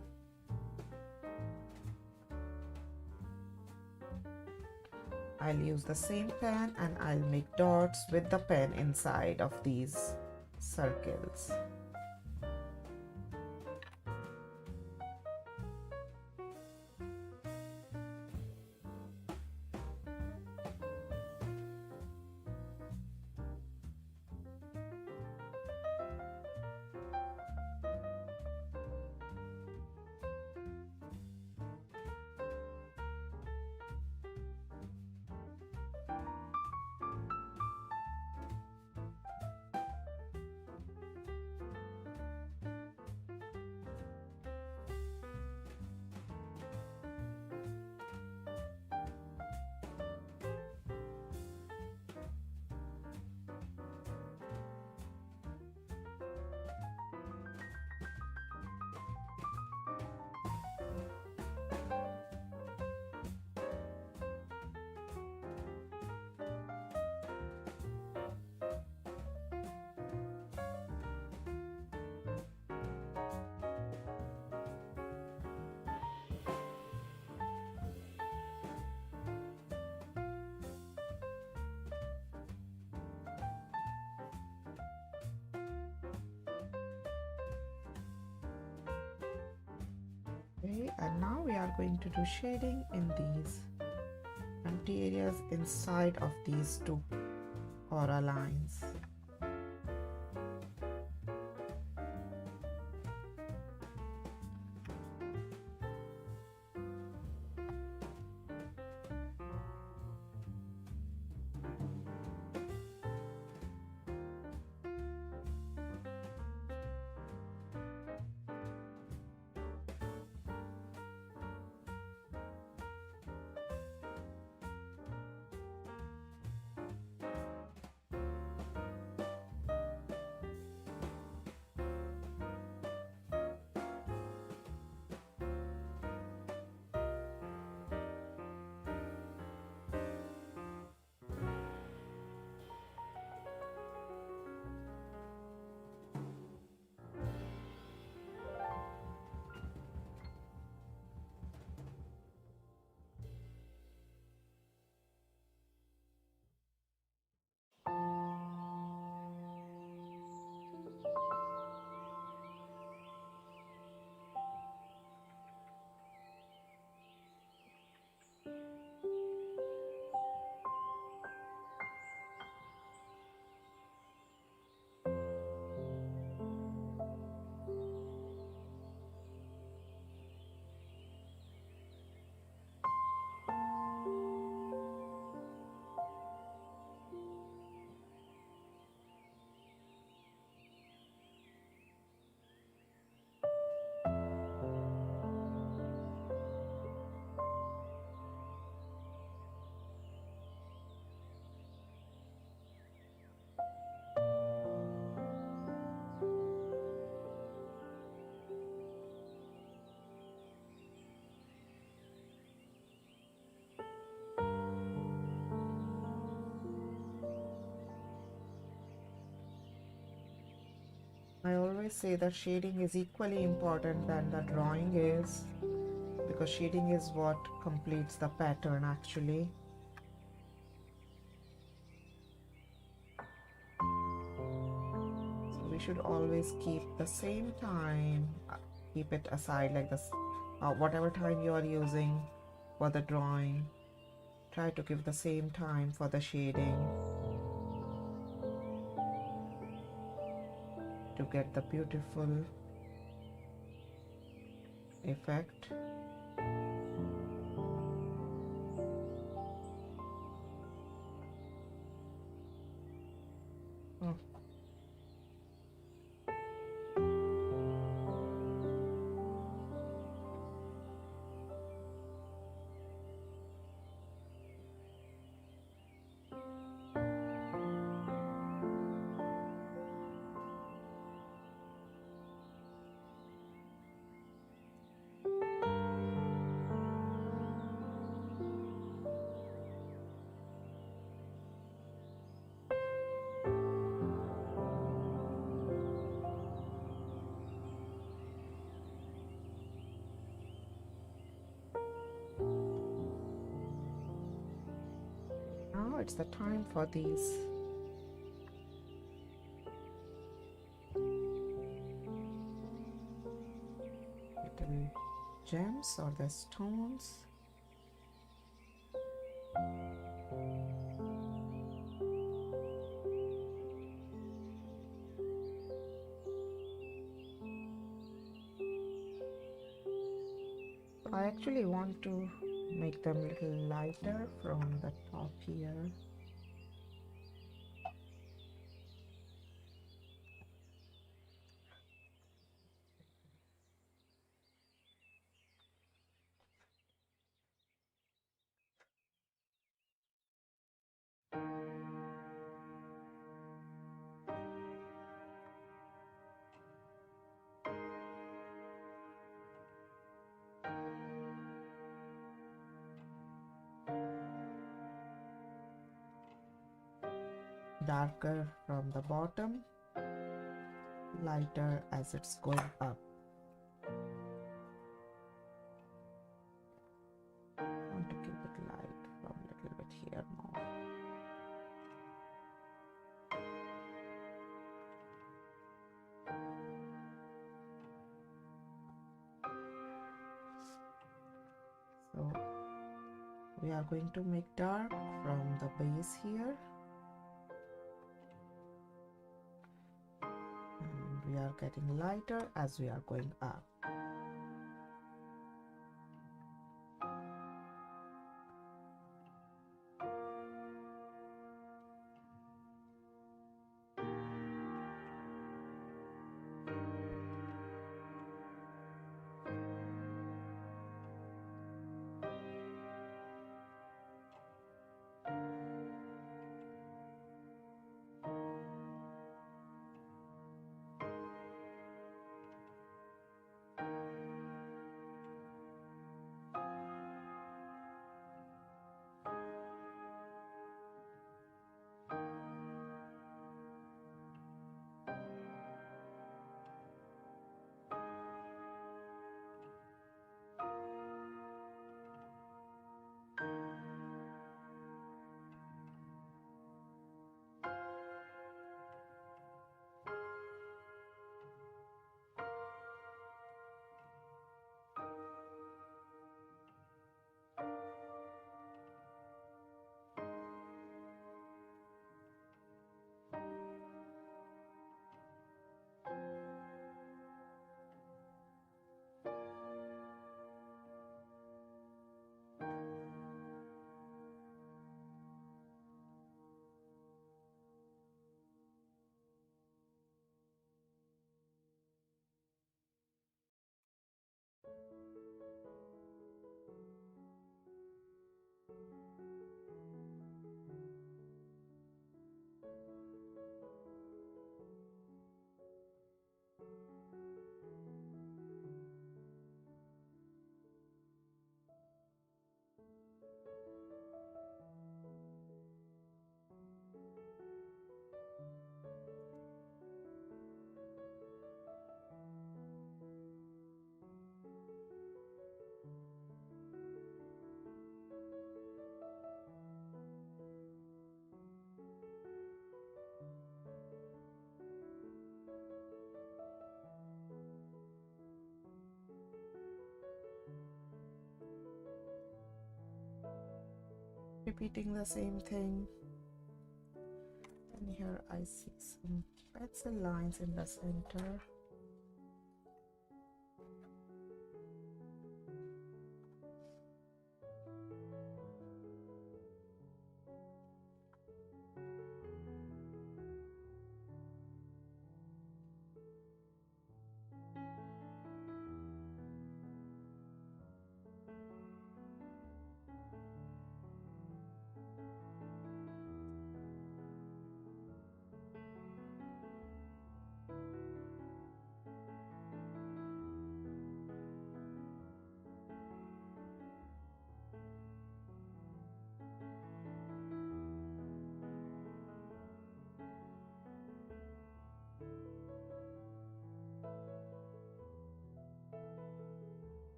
I'll use the same pen and I'll make dots with the pen inside of these circles. Okay, and now we are going to do shading in these empty areas inside of these two aura lines. I always say that shading is equally important than the drawing is, because shading is what completes the pattern actually. So we should always keep the same time, keep it aside like this, whatever time you are using for the drawing, try to give the same time for the shading to get the beautiful effect. Oh. Now it's the time for these little gems or the stones. I actually want to make them a little lighter from the top here. Darker from the bottom, lighter as it's going up. I want to keep it light from a little bit here more. So we are going to make dark from the base here. We are getting lighter as we are going up. repeating the same thing. And here I see some pencil lines in the center.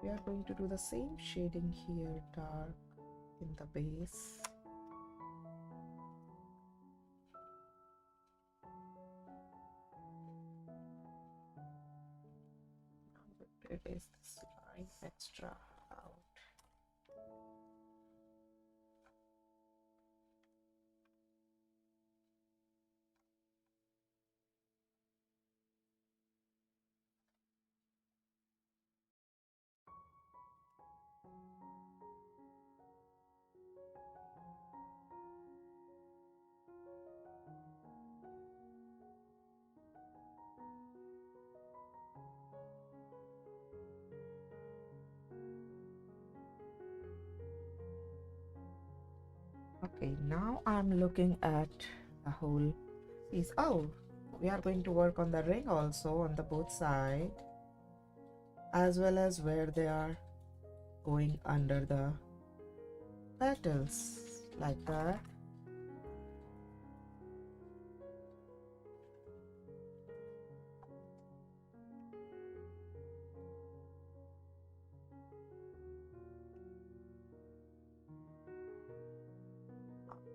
We are going to do the same shading here, dark in the base. Erase this line extra out. Okay, now I'm looking at the whole piece. Oh, we are going to work on the ring also on the both sides, as well as where they are going under the petals, like that.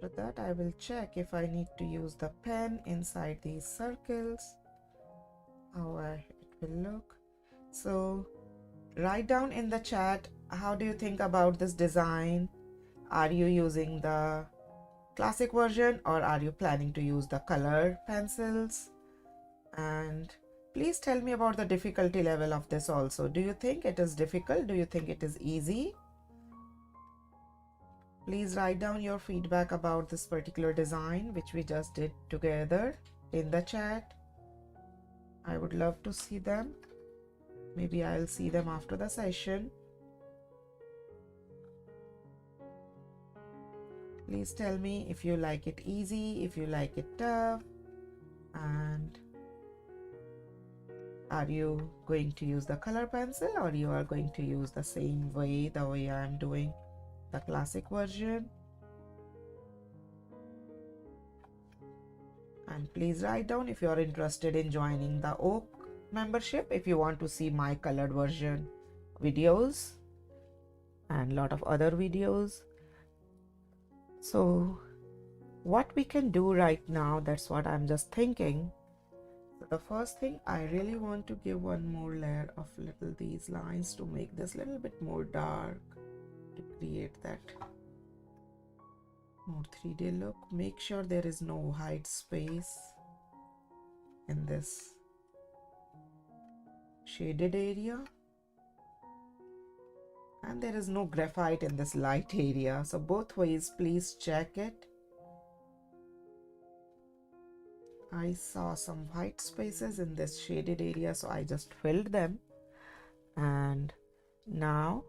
After that, I will check if I need to use the pen inside these circles, how it will look. So write down in the chat, how do you think about this design? Are you using the classic version or are you planning to use the color pencils? And please tell me about the difficulty level of this also. Do you think it is difficult? Do you think it is easy? Please write down your feedback about this particular design which we just did together in the chat. I would love to see them. Maybe I'll see them after the session. Please tell me if you like it easy, if you like it tough, and are you going to use the color pencil or you are going to use the same way, the way I am doing the classic version. And please write down if you are interested in joining the Oak membership, if you want to see my colored version videos and lot of other videos. So what we can do right now, that's what I'm just thinking. So the first thing, I really want to give one more layer of little these lines to make this little bit more dark, to create that more 3D look. Make sure there is no white space in this shaded area, and there is no graphite in this light area. So both ways, please check it. I saw some white spaces in this shaded area, so I just filled them. And now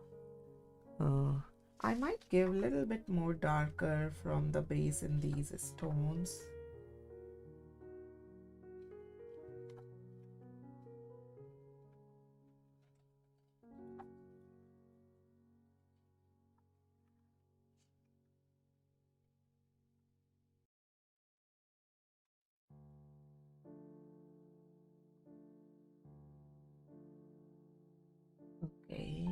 I might give a little bit more darker from the base in these stones. Okay.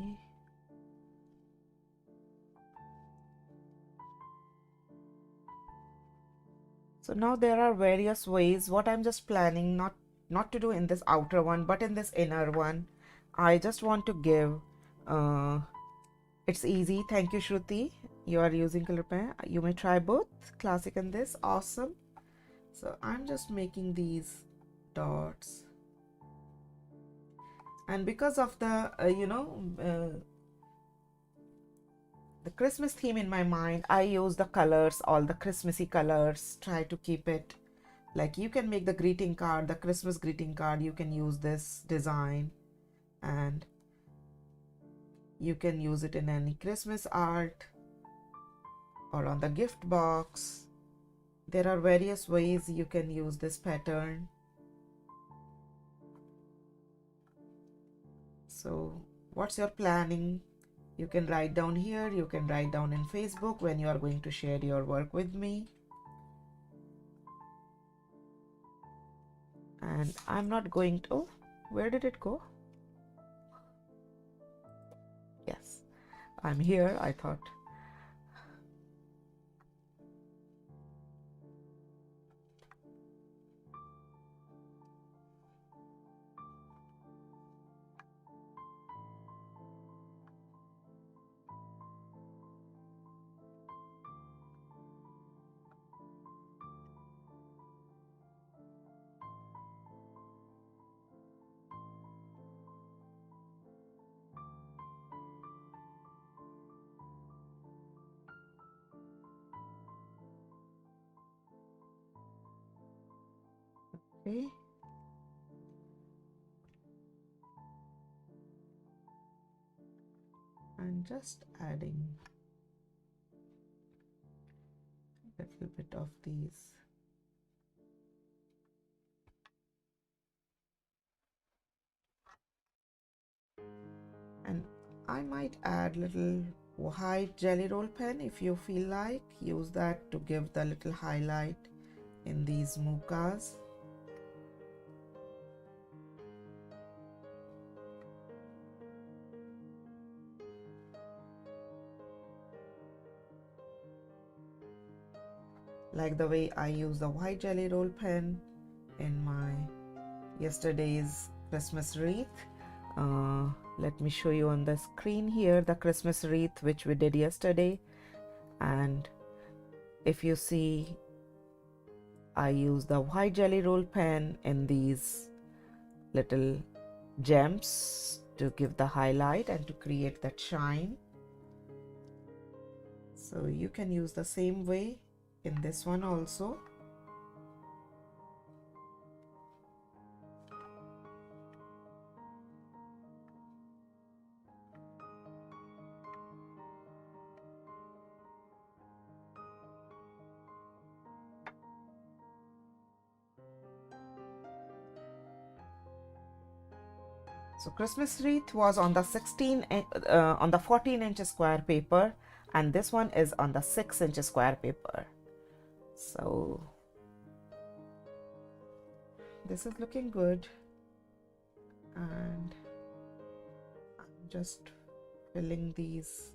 So now there are various ways. What I'm just planning, not not to do in this outer one, but in this inner one. I just want to give, it's easy. Thank you, Shruti. You are using color pen. You may try both classic and this. Awesome. So I'm just making these dots. And because of the, the Christmas theme in my mind, I use the colors, all the Christmassy colors, try to keep it like you can make the greeting card, the Christmas greeting card, you can use this design, and you can use it in any Christmas art or on the gift box. There are various ways you can use this pattern. So what's your planning? You can write down here, you can write down in Facebook when you are going to share your work with me. And I'm not going to, oh, where did it go? Yes, I'm here, I thought. Okay. I'm just adding a little bit of these. And I might add little white jelly roll pen if you feel like. Use that to give the little highlight in these mukas. Like the way I use the white jelly roll pen in my yesterday's Christmas wreath. Let me show you on the screen here the Christmas wreath which we did yesterday. And if you see, I use the white jelly roll pen in these little gems to give the highlight and to create that shine. So you can use the same way in this one also. So Christmas wreath was on the 14-inch square paper, and this one is on the 6-inch square paper. So this is looking good, and I'm just filling these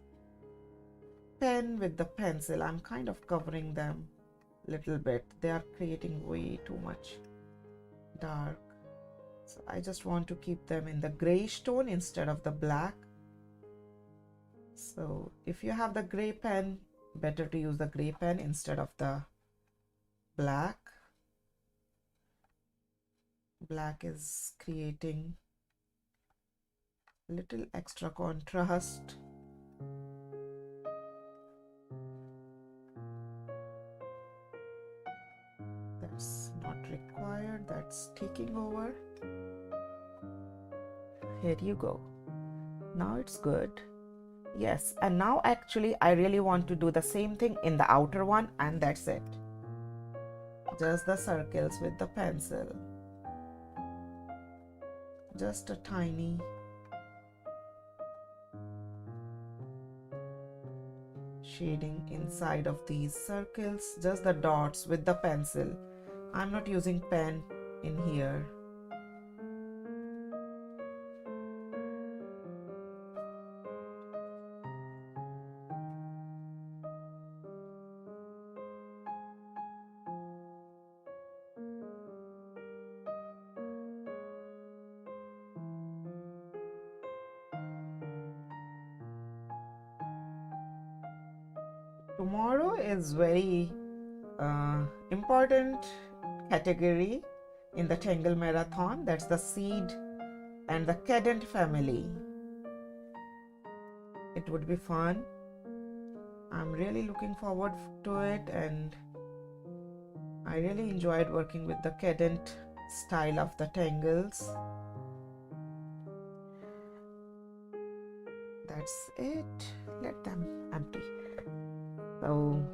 pen with the pencil. I'm kind of covering them a little bit. They are creating way too much dark. So I just want to keep them in the grayish tone instead of the black. So if you have the gray pen, better to use the gray pen instead of the black. Black is creating a little extra contrast. That's not required, that's taking over. Here you go. Now it's good. Yes, and now actually I really want to do the same thing in the outer one, and that's it. Just the circles with the pencil. Just a tiny shading inside of these circles, just the dots with the pencil. I'm not using pen in here. Tomorrow is very important category in the Tangle Marathon. That's the seed and the cadent family. It would be fun. I'm really looking forward to it, and I really enjoyed working with the cadent style of the tangles. That's it. Let them empty. So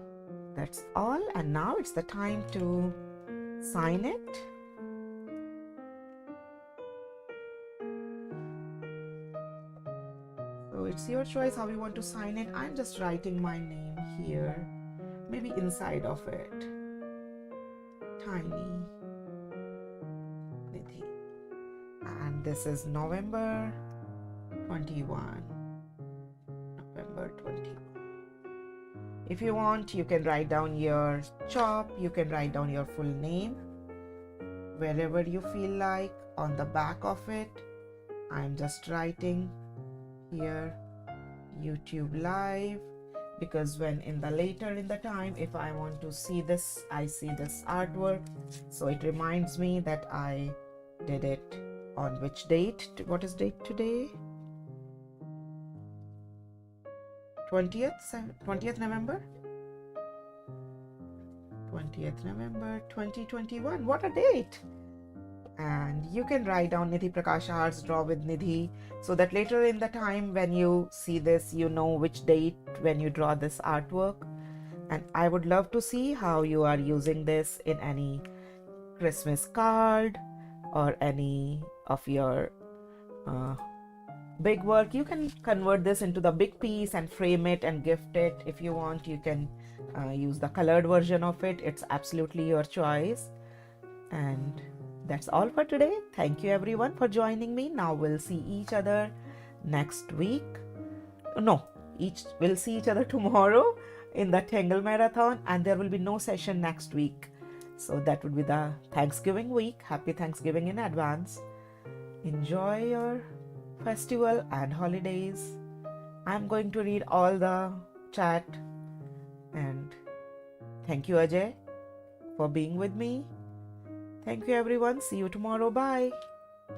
that's all, and now it's the time to sign it. So it's your choice how you want to sign it. I'm just writing my name here, maybe inside of it. Tiny Nidhi. And this is November 21. November 21. If you want, you can write down your shop, you can write down your full name, wherever you feel like. On the back of it, I'm just writing here YouTube Live, because when in the later in the time, if I want to see this, I see this artwork, so it reminds me that I did it on which date. What is date today? 20th November 2021. What a date! And you can write down Nidhi Prakash Arts Draw with Nidhi, so that later in the time when you see this, you know which date when you draw this artwork. And I would love to see how you are using this in any Christmas card or any of your big work. You can convert this into the big piece and frame it and gift it. If you want, you can use the colored version of it. It's absolutely your choice. And that's all for today. Thank you everyone for joining me. Now we'll see each other next week. We'll see each other tomorrow in the Tangle Marathon, and there will be no session next week. So that would be the Thanksgiving week. Happy Thanksgiving in advance. Enjoy your festival and holidays. I'm going to read all the chat, and thank you Ajay for being with me. Thank you everyone. See you tomorrow. Bye.